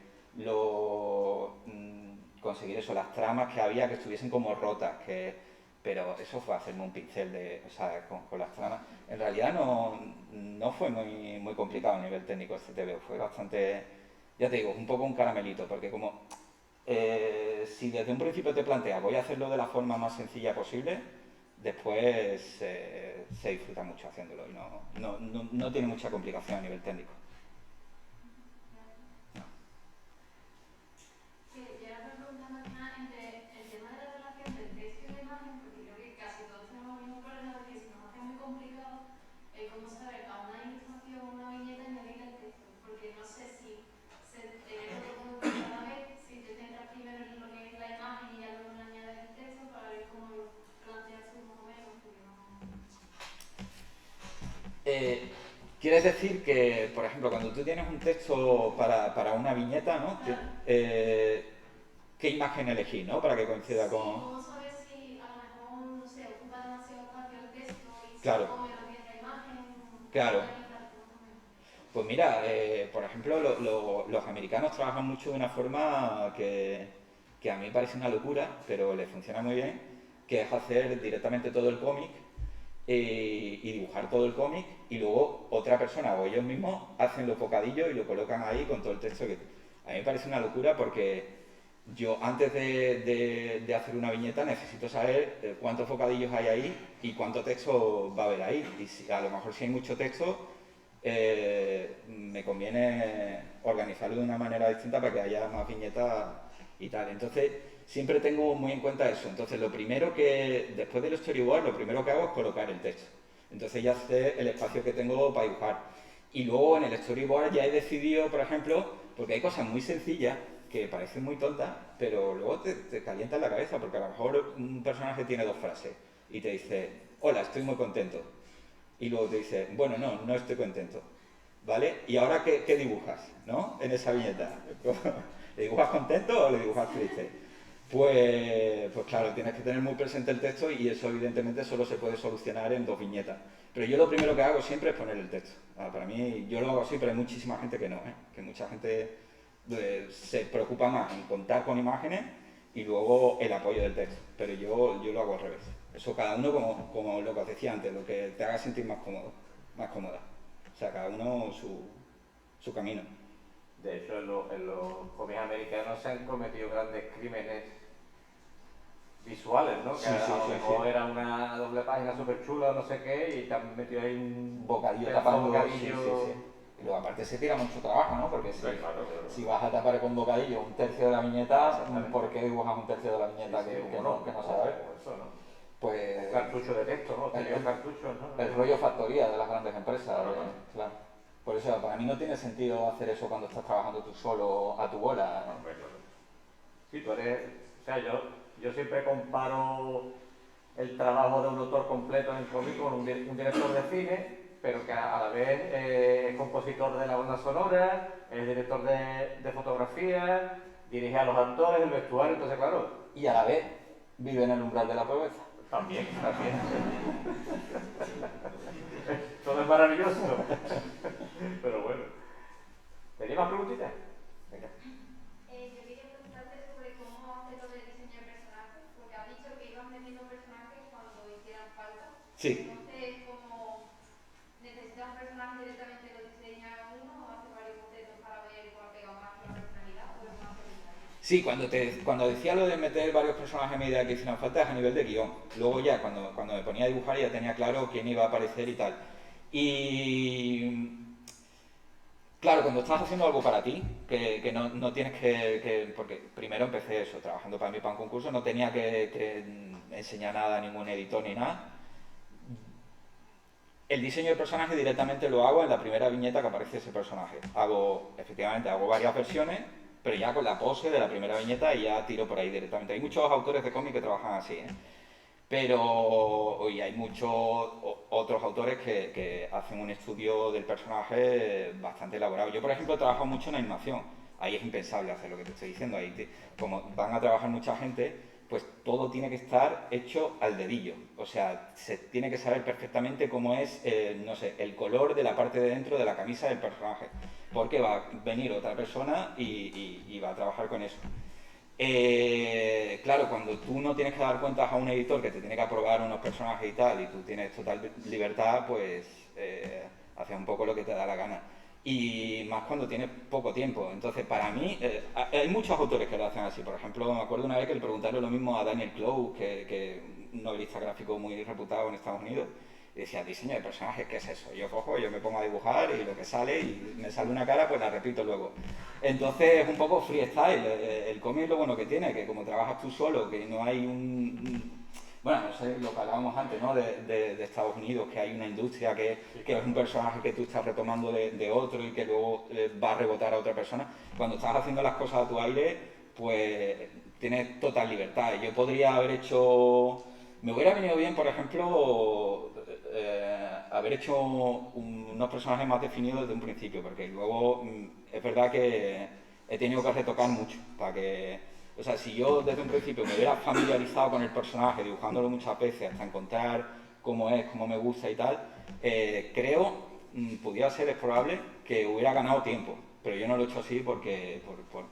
conseguir eso, las tramas que había que estuviesen como rotas, pero eso fue hacerme un pincel con las tramas. En realidad no fue muy complicado a nivel técnico este TVO, fue bastante, ya te digo, un poco un caramelito, porque como si desde un principio te planteas voy a hacerlo de la forma más sencilla posible, después se disfruta mucho haciéndolo y no tiene mucha complicación a nivel técnico. ¿Quieres decir que, por ejemplo, cuando tú tienes un texto para una viñeta, ¿no? ¿Qué imagen elegís, ¿no? Para que coincida con... ¿Cómo sabes si a lo mejor, no sé, ocupa demasiado espacio el texto y se Claro. come lo que es la imagen? Claro. Pues mira, por ejemplo, los americanos trabajan mucho de una forma que a mí me parece una locura, pero les funciona muy bien, que es hacer directamente todo el cómic y dibujar todo el cómic, y luego otra persona o ellos mismos hacen los bocadillos y lo colocan ahí con todo el texto que... A mí me parece una locura porque yo antes de hacer una viñeta necesito saber cuántos bocadillos hay ahí y cuánto texto va a haber ahí. Y si, a lo mejor si hay mucho texto, me conviene organizarlo de una manera distinta para que haya más viñetas y tal. Entonces, siempre tengo muy en cuenta eso. Entonces, lo primero que, después del storyboard, lo primero que hago es colocar el texto. Entonces ya sé el espacio que tengo para dibujar. Y luego en el storyboard ya he decidido, por ejemplo, porque hay cosas muy sencillas que parecen muy tontas, pero luego te calientan la cabeza, porque a lo mejor un personaje tiene 2 frases y te dice, hola, estoy muy contento. Y luego te dice, bueno, no estoy contento. ¿Vale? ¿Y ahora qué dibujas, ¿no? En esa viñeta. ¿Le dibujas contento o le dibujas triste? Pues claro, tienes que tener muy presente el texto y eso evidentemente solo se puede solucionar en 2 viñetas. Pero yo lo primero que hago siempre es poner el texto. Para mí, yo lo hago así, pero hay muchísima gente que no, ¿eh? Que mucha gente se preocupa más en contar con imágenes y luego el apoyo del texto. Pero yo lo hago al revés. Eso cada uno, como lo que os decía antes, lo que te haga sentir más cómodo, más cómoda. O sea, cada uno su camino. De hecho, en los cómics americanos se han cometido grandes crímenes visuales, ¿no? Que Sí, sí, a lo sí, mejor sí. era una doble página súper chula, no sé qué, y te han metido ahí un Bocadillo pedazo de tapando, bocadillo. sí. Y luego aparte se tira mucho trabajo, ¿no? Porque Sí, claro. si vas a tapar con bocadillo un tercio de la viñeta, Exactamente. ¿por qué dibujas un tercio de la viñeta Sí, que ¿cómo no se va a ver? O eso, ¿no? Pues Un cartucho de texto, ¿no? Tenía cartuchos, ¿no? el rollo factoría de las grandes empresas. Claro. Claro. Por eso para mí no tiene sentido hacer eso cuando estás trabajando tú solo a tu bola. No, pues, claro. Sí, tú eres... O sea, yo siempre comparo el trabajo de un autor completo en cómic con un director de cine, pero que a la vez es compositor de la banda sonora, es director de fotografía, dirige a los actores, el vestuario, entonces claro, Y a la vez vive en el umbral de la pobreza. también. Todo es maravilloso. Pero bueno. ¿Tenéis más preguntitas? Venga. Yo quería preguntarte sobre cómo hacer lo del diseño de personajes, porque has dicho que ibas metiendo personajes cuando hicieran falta. Sí. Entonces, ¿cómo necesitas un personaje directamente lo diseña uno o hace varios bocetos para ver cuál pega más con la personalidad o es más voluntario? Sí, cuando decía lo de meter varios personajes a medida que hicieran falta es a nivel de guión. Luego ya, cuando me ponía a dibujar ya tenía claro quién iba a aparecer y tal. Y claro, cuando estás haciendo algo para ti, que no tienes porque primero empecé eso, trabajando para mí para un concurso, no tenía que enseñar nada a ningún editor ni nada. El diseño del personaje directamente lo hago en la primera viñeta que aparece ese personaje. Efectivamente, hago varias versiones, pero ya con la pose de la primera viñeta y ya tiro por ahí directamente. Hay muchos autores de cómic que trabajan así, ¿eh? Pero y hay muchos otros autores que hacen un estudio del personaje bastante elaborado. Yo, por ejemplo, trabajo mucho en animación. Ahí es impensable hacer lo que te estoy diciendo. Como van a trabajar mucha gente, pues todo tiene que estar hecho al dedillo. O sea, se tiene que saber perfectamente cómo es, no sé, el color de la parte de dentro de la camisa del personaje. Porque va a venir otra persona y va a trabajar con eso. Claro, cuando tú no tienes que dar cuentas a un editor que te tiene que aprobar unos personajes y tal, y tú tienes total libertad, pues haces un poco lo que te da la gana. Y más cuando tienes poco tiempo. Entonces, para mí, hay muchos autores que lo hacen así. Por ejemplo, me acuerdo una vez que le preguntaron lo mismo a Daniel Clowes, que es un novelista gráfico muy reputado en Estados Unidos. Y decía, diseño de personajes, ¿qué es eso? Yo me pongo a dibujar y lo que sale, y me sale una cara, pues la repito luego. Entonces es un poco freestyle. El cómic es lo bueno que tiene, que como trabajas tú solo, que no hay bueno, no sé, lo que hablábamos antes, ¿no? De Estados Unidos, que hay una industria que es un personaje que tú estás retomando de otro y que luego va a rebotar a otra persona. Cuando estás haciendo las cosas a tu aire, pues tienes total libertad. Yo podría haber hecho... Me hubiera venido bien, por ejemplo, haber hecho unos personajes más definidos desde un principio, porque luego es verdad que he tenido que retocar mucho para que... O sea, si yo desde un principio me hubiera familiarizado con el personaje, dibujándolo muchas veces hasta encontrar cómo es, cómo me gusta y tal, creo, pudiera ser, es probable, que hubiera ganado tiempo. Pero yo no lo he hecho así porque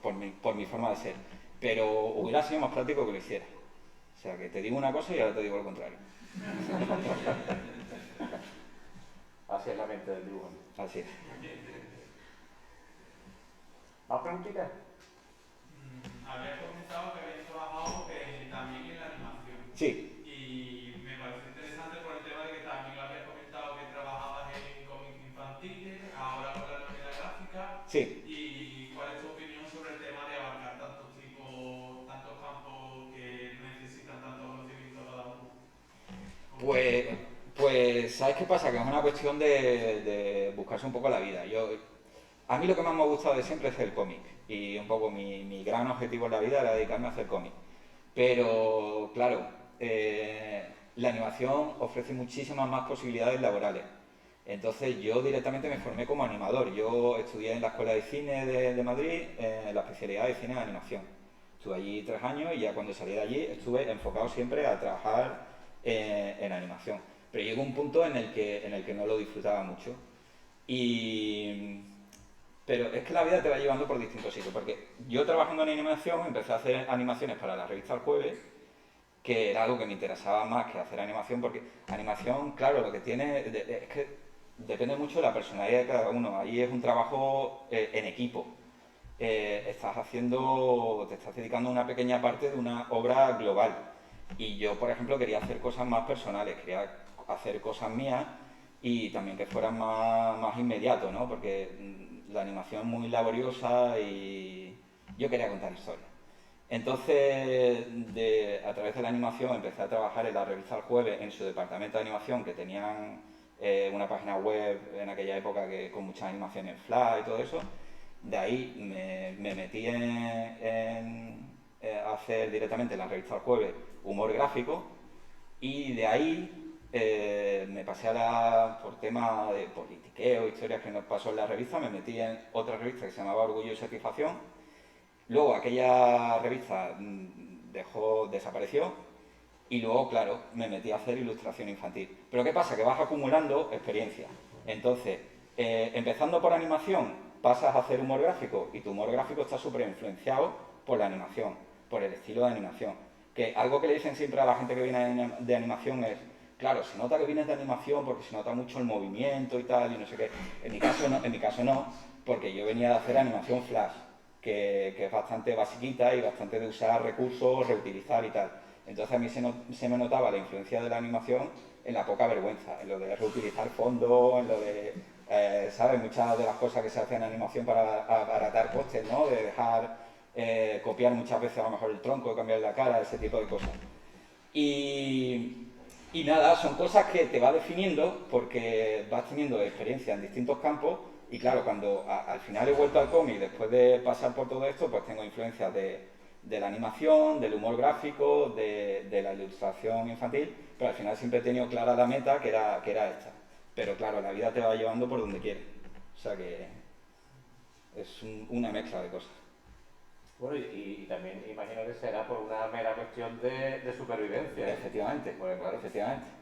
por mi forma de ser. Pero hubiera sido más práctico que lo hiciera. O sea, que te digo una cosa y ahora te digo lo contrario. Así es la mente del dibujante. Así es. ¿Más preguntitas? Habías comentado que habéis trabajado también en la animación. Sí. Y me parece interesante por el tema de que también lo habías comentado que trabajabas en cómics infantiles, ahora con la novela gráfica. Sí. ¿Y cuál es tu opinión sobre el tema de abarcar tantos tipos, tantos campos que necesitan tanto conocimiento cada uno? Pues, ¿sabes qué pasa? Que es una cuestión de buscarse un poco la vida. A mí lo que más me ha gustado de siempre es el cómic. Y un poco mi gran objetivo en la vida era dedicarme a hacer cómic. Pero, claro, la animación ofrece muchísimas más posibilidades laborales. Entonces yo directamente me formé como animador. Yo estudié en la Escuela de Cine de Madrid, en la especialidad de cine de animación. Estuve allí 3 años y ya cuando salí de allí estuve enfocado siempre a trabajar en animación. Pero llegó un punto en el que no lo disfrutaba mucho. Pero es que la vida te va llevando por distintos sitios, porque yo trabajando en animación empecé a hacer animaciones para la revista El Jueves, que era algo que me interesaba más que hacer animación, porque animación, claro, lo que tiene es que depende mucho de la personalidad de cada uno. Ahí es un trabajo en equipo. Te estás dedicando a una pequeña parte de una obra global. Y yo, por ejemplo, quería hacer cosas más personales, quería hacer cosas mías y también que fueran más inmediato, ¿no? Porque la animación es muy laboriosa y yo quería contar historias. Entonces, a través de la animación empecé a trabajar en la revista El Jueves, en su departamento de animación, que tenían una página web en aquella época con muchas animaciones en Flash y todo eso. De ahí me metí a hacer directamente en la revista El Jueves humor gráfico y de ahí me pasé por tema de politiqueo, historias que nos pasó en la revista, me metí en otra revista que se llamaba Orgullo y Satisfacción. Luego aquella revista desapareció y luego, claro, me metí a hacer ilustración infantil. Pero ¿qué pasa? Que vas acumulando experiencia. Entonces, empezando por animación, pasas a hacer humor gráfico y tu humor gráfico está súper influenciado por la animación, por el estilo de animación. Que algo que le dicen siempre a la gente que viene de animación es, claro, se nota que vienes de animación porque se nota mucho el movimiento y tal, y no sé qué. En mi caso no, porque yo venía de hacer animación flash, que es bastante basiquita y bastante de usar recursos, reutilizar y tal. Entonces a mí se me notaba la influencia de la animación en la poca vergüenza, en lo de reutilizar fondos, en lo de, ¿sabes? Muchas de las cosas que se hacen en animación para abaratar costes, ¿no? De dejar, copiar muchas veces a lo mejor el tronco, cambiar la cara, ese tipo de cosas. Y nada, son cosas que te va definiendo porque vas teniendo experiencia en distintos campos y claro, cuando al final he vuelto al cómic después de pasar por todo esto, pues tengo influencias de la animación, del humor gráfico, de la ilustración infantil, pero al final siempre he tenido clara la meta que era esta. Pero claro, la vida te va llevando por donde quiere. O sea que es una mezcla de cosas. Bueno, y también imagino que será por una mera cuestión de supervivencia. Efectivamente, Pues claro, efectivamente.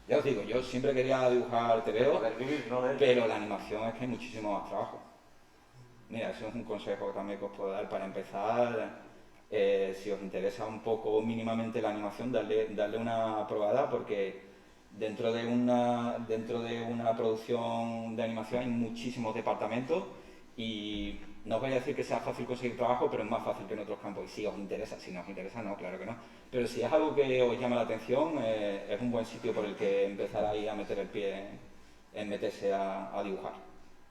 Ya os digo, yo siempre quería dibujar TVO, poder vivir, ¿no? pero la animación es que hay muchísimo más trabajo. Mira, eso es un consejo también que os puedo dar para empezar. Si os interesa un poco mínimamente la animación, darle una probada porque dentro de una producción de animación hay muchísimos departamentos y no os voy a decir que sea fácil conseguir trabajo, pero es más fácil que en otros campos. Y si os interesa, si no os interesa, no, claro que no. Pero si es algo que os llama la atención, es un buen sitio por el que empezar ahí a meter el pie en meterse a dibujar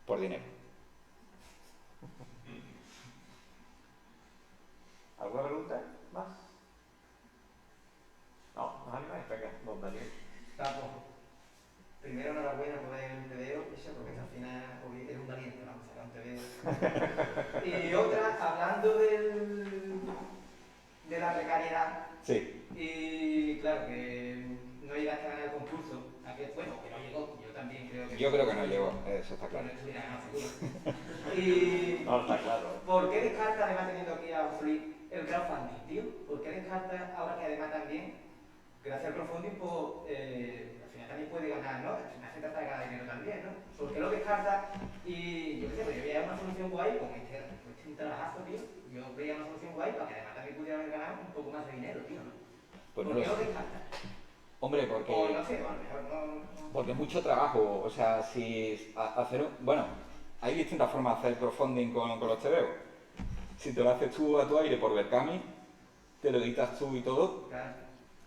por dinero. ¿Alguna pregunta más? No, no hay más. Venga, don Daniel. Primero, enhorabuena por el TVO, eso, porque al final hoy eres un valiente, vamos a sacar un TVO. Y otra, hablando de la precariedad. Sí. Y claro, que no llegaste a ganar el concurso. Bueno, que no llegó, yo también creo que. Yo creo que no llegó, eso está claro. No estuviera ganado, seguro. Y. No, está claro. ¿Por qué descartas, además teniendo aquí a Flick, el crowdfunding, tío? ¿Por qué descartas ahora que además también, gracias al crowdfunding, pues, al final también puede ganar, ¿no? Al final se trata de ganar dinero también, ¿no? ¿Por qué lo descartas? Y yo qué sé, pues yo veía una solución guay con un trabajazo, tío. Yo veía una solución guay para que además también pudiera haber ganado un poco más de dinero, tío, ¿no? Pues ¿Por no qué lo lo sé. descartas? Hombre, O no sé, o a lo mejor no... porque es mucho trabajo. O sea, bueno, hay distintas formas de hacer crowdfunding con los TVOs. Si te lo haces tú a tu aire por Berkami, te lo editas tú y todo, Claro.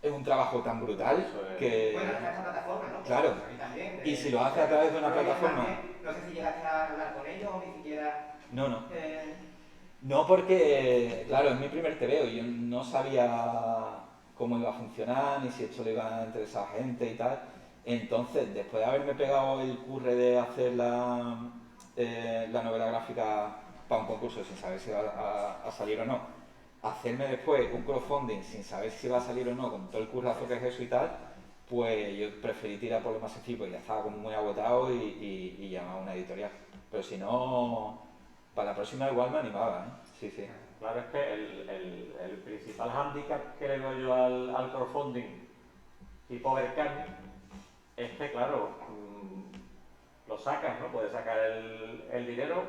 es un trabajo tan brutal Eso es. que... Bueno, está esta plataforma, ¿no? Claro. A mí también. Y si lo haces a través de una Pero plataforma... No sé si llegaste a hablar con ellos o ni siquiera... No. eh, No, porque, claro, es mi primer TVO y yo no sabía cómo iba a funcionar, ni si esto le iba a interesar a gente y tal. Entonces, después de haberme pegado el curre de hacer la novela gráfica para un concurso sin saber si iba a salir o no, hacerme después un crowdfunding sin saber si iba a salir o no, con todo el currazo que es eso y tal, pues yo preferí tirar por lo más sencillo, ya estaba como muy agotado y llamar a una editorial. Pero si no... Para la próxima igual me animaba, ¿eh? Sí. Claro, es que el principal hándicap que le doy yo al crowdfunding tipo Berkami es que, claro, lo sacas, ¿no? Puedes sacar el dinero,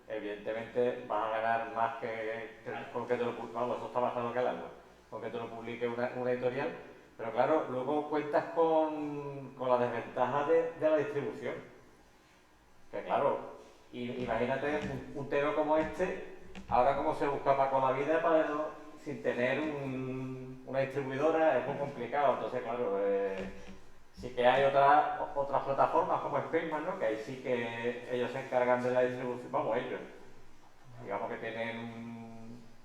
evidentemente vas a ganar más que con que te lo publique, vamos, eso está bastante que el agua, con que te lo publique una editorial, pero claro, luego cuentas con la desventaja de la distribución, que claro, imagínate un tema como este, ahora cómo se busca Paco la vida sin tener una distribuidora es muy complicado, entonces claro, sí que hay otras plataformas como Spaceman, ¿no? Que ahí sí que ellos se encargan de la distribución, vamos, ellos, digamos que tienen...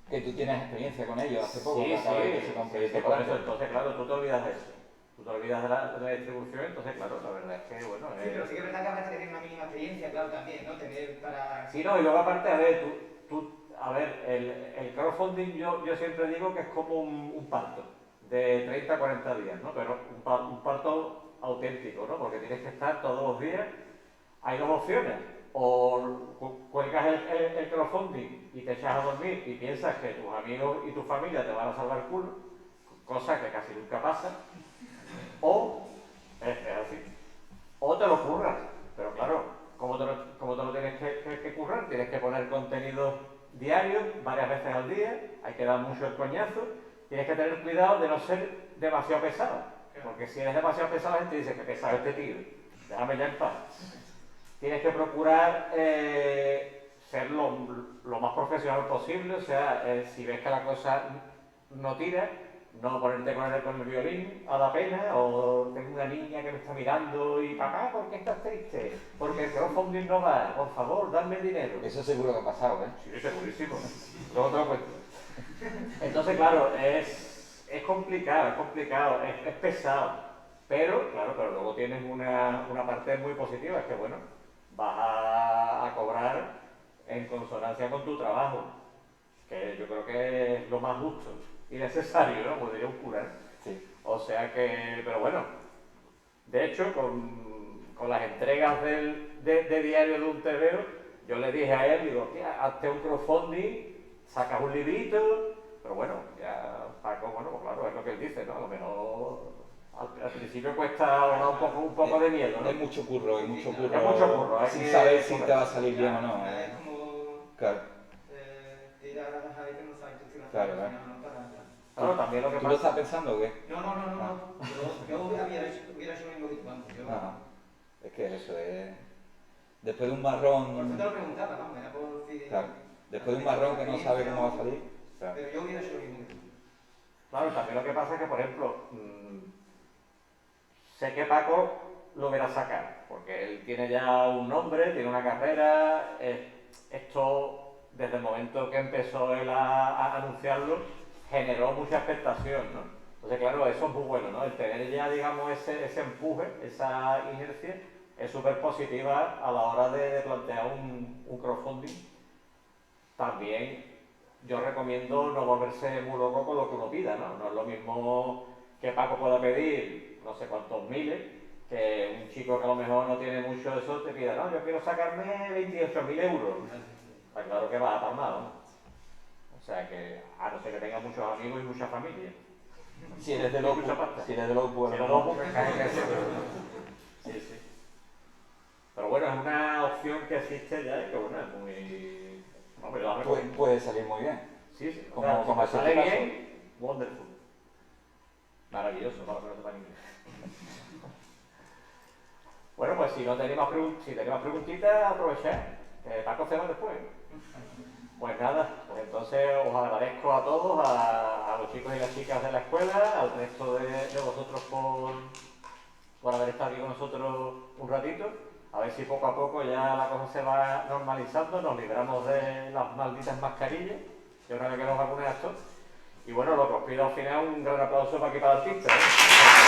Que tú tienes experiencia con ellos hace poco, Sí, que acaba de que se compre sí, este por eso, corte. entonces claro, tú te olvidas de eso. Tú te olvidas de la distribución, entonces claro, la verdad es que bueno... Sí, pero sí que es verdad que habrá que tener una mínima experiencia, claro, también, ¿no? Tener para... Sí, no, y luego aparte, a ver, a ver, el crowdfunding yo siempre digo que es como un parto de 30 a 40 días, ¿no? Pero un parto auténtico, ¿no? Porque tienes que estar todos los días. Hay dos opciones, o cuelgas el crowdfunding y te echas a dormir y piensas que tus amigos y tu familia te van a salvar el culo, cosa que casi nunca pasa, o es así, o te lo curras, pero claro, ¿cómo te lo tienes que currar? Tienes que poner contenido diario, varias veces al día, hay que dar mucho el coñazo, tienes que tener cuidado de no ser demasiado pesado, porque si eres demasiado pesado la gente dice que pesado este tío, déjame ya en paz. Tienes que procurar ser lo más profesional posible, o sea, si ves que la cosa no tira, no ponerte con el violín a la pena, o tengo una niña que me está mirando y papá, ¿por qué estás triste? Porque el crowdfunding no va, por favor, dame dinero. Eso seguro que ha pasado, ¿eh? Sí, segurísimo. Luego te lo cuento. Entonces, claro, es complicado, es pesado. Pero, claro, pero luego tienes una parte muy positiva, es que bueno, vas a cobrar en consonancia con tu trabajo, que yo creo que es lo más justo y necesario, ¿no? Como diría un cura. Sí. O sea que, pero bueno, de hecho, con las entregas de diario de un TVO, yo le dije a él, digo, tía, hazte un crowdfunding, sacas un librito, pero bueno, ya Paco, bueno, pues claro, es lo que él dice, ¿no? A lo mejor al principio cuesta un poco de miedo, ¿no? Es mucho curro, Es mucho curro, hay sin que saber si te currar. va a salir bien o no. Es como... Claro. tirar a la que no sabes tú si la Claro, sabes, claro. no para... Claro, también lo que ¿Tú lo pasa... estás pensando o qué? No. Yo hubiera hecho lo mismo que tú antes. Ajá. Es que eso es... Después de un Por eso marrón... te lo preguntaba, ¿no? Era por si... Claro. Después de un marrón que no sabe cómo va a salir... Claro. Pero yo hubiera hecho lo mismo que tú. Claro, también lo que pasa es que, por ejemplo, sé que Paco lo verá sacar, porque él tiene ya un nombre, tiene una carrera, esto, desde el momento que empezó él a anunciarlo, generó mucha expectación, ¿no? Entonces, claro, eso es muy bueno, ¿no? El tener ya, digamos, ese empuje, esa inercia, es súper positiva a la hora de plantear un crowdfunding. También yo recomiendo no volverse muy loco con lo que uno pida, ¿no? No es lo mismo que Paco pueda pedir no sé cuántos miles, que un chico que a lo mejor no tiene mucho de eso te pida, no, yo quiero sacarme 28.000 euros. Está claro que va a palmado, ¿no? O sea que, a no ser que tenga muchos amigos y mucha familia. Si eres de los... Mucha pasta. Si eres de los... Si no, no, sí. Pero bueno, es una opción que existe ya y que bueno, es muy... Hombre, yo la recomiendo. Puede salir muy bien. Sí. Como si te es sale este bien, wonderful. Maravilloso, para que no sepa inglés. Bueno, pues si no tenéis más, si tenéis más preguntitas, aprovechad, que Paco hacemos después. Pues nada, pues entonces os agradezco a todos, a los chicos y las chicas de la escuela, al resto de vosotros por haber estado aquí con nosotros un ratito. A ver si poco a poco ya la cosa se va normalizando, nos libramos de las malditas mascarillas, y una vez que nos vacunemos todos. Y bueno, lo que os pido al final es un gran aplauso para aquí para el artista, ¿eh?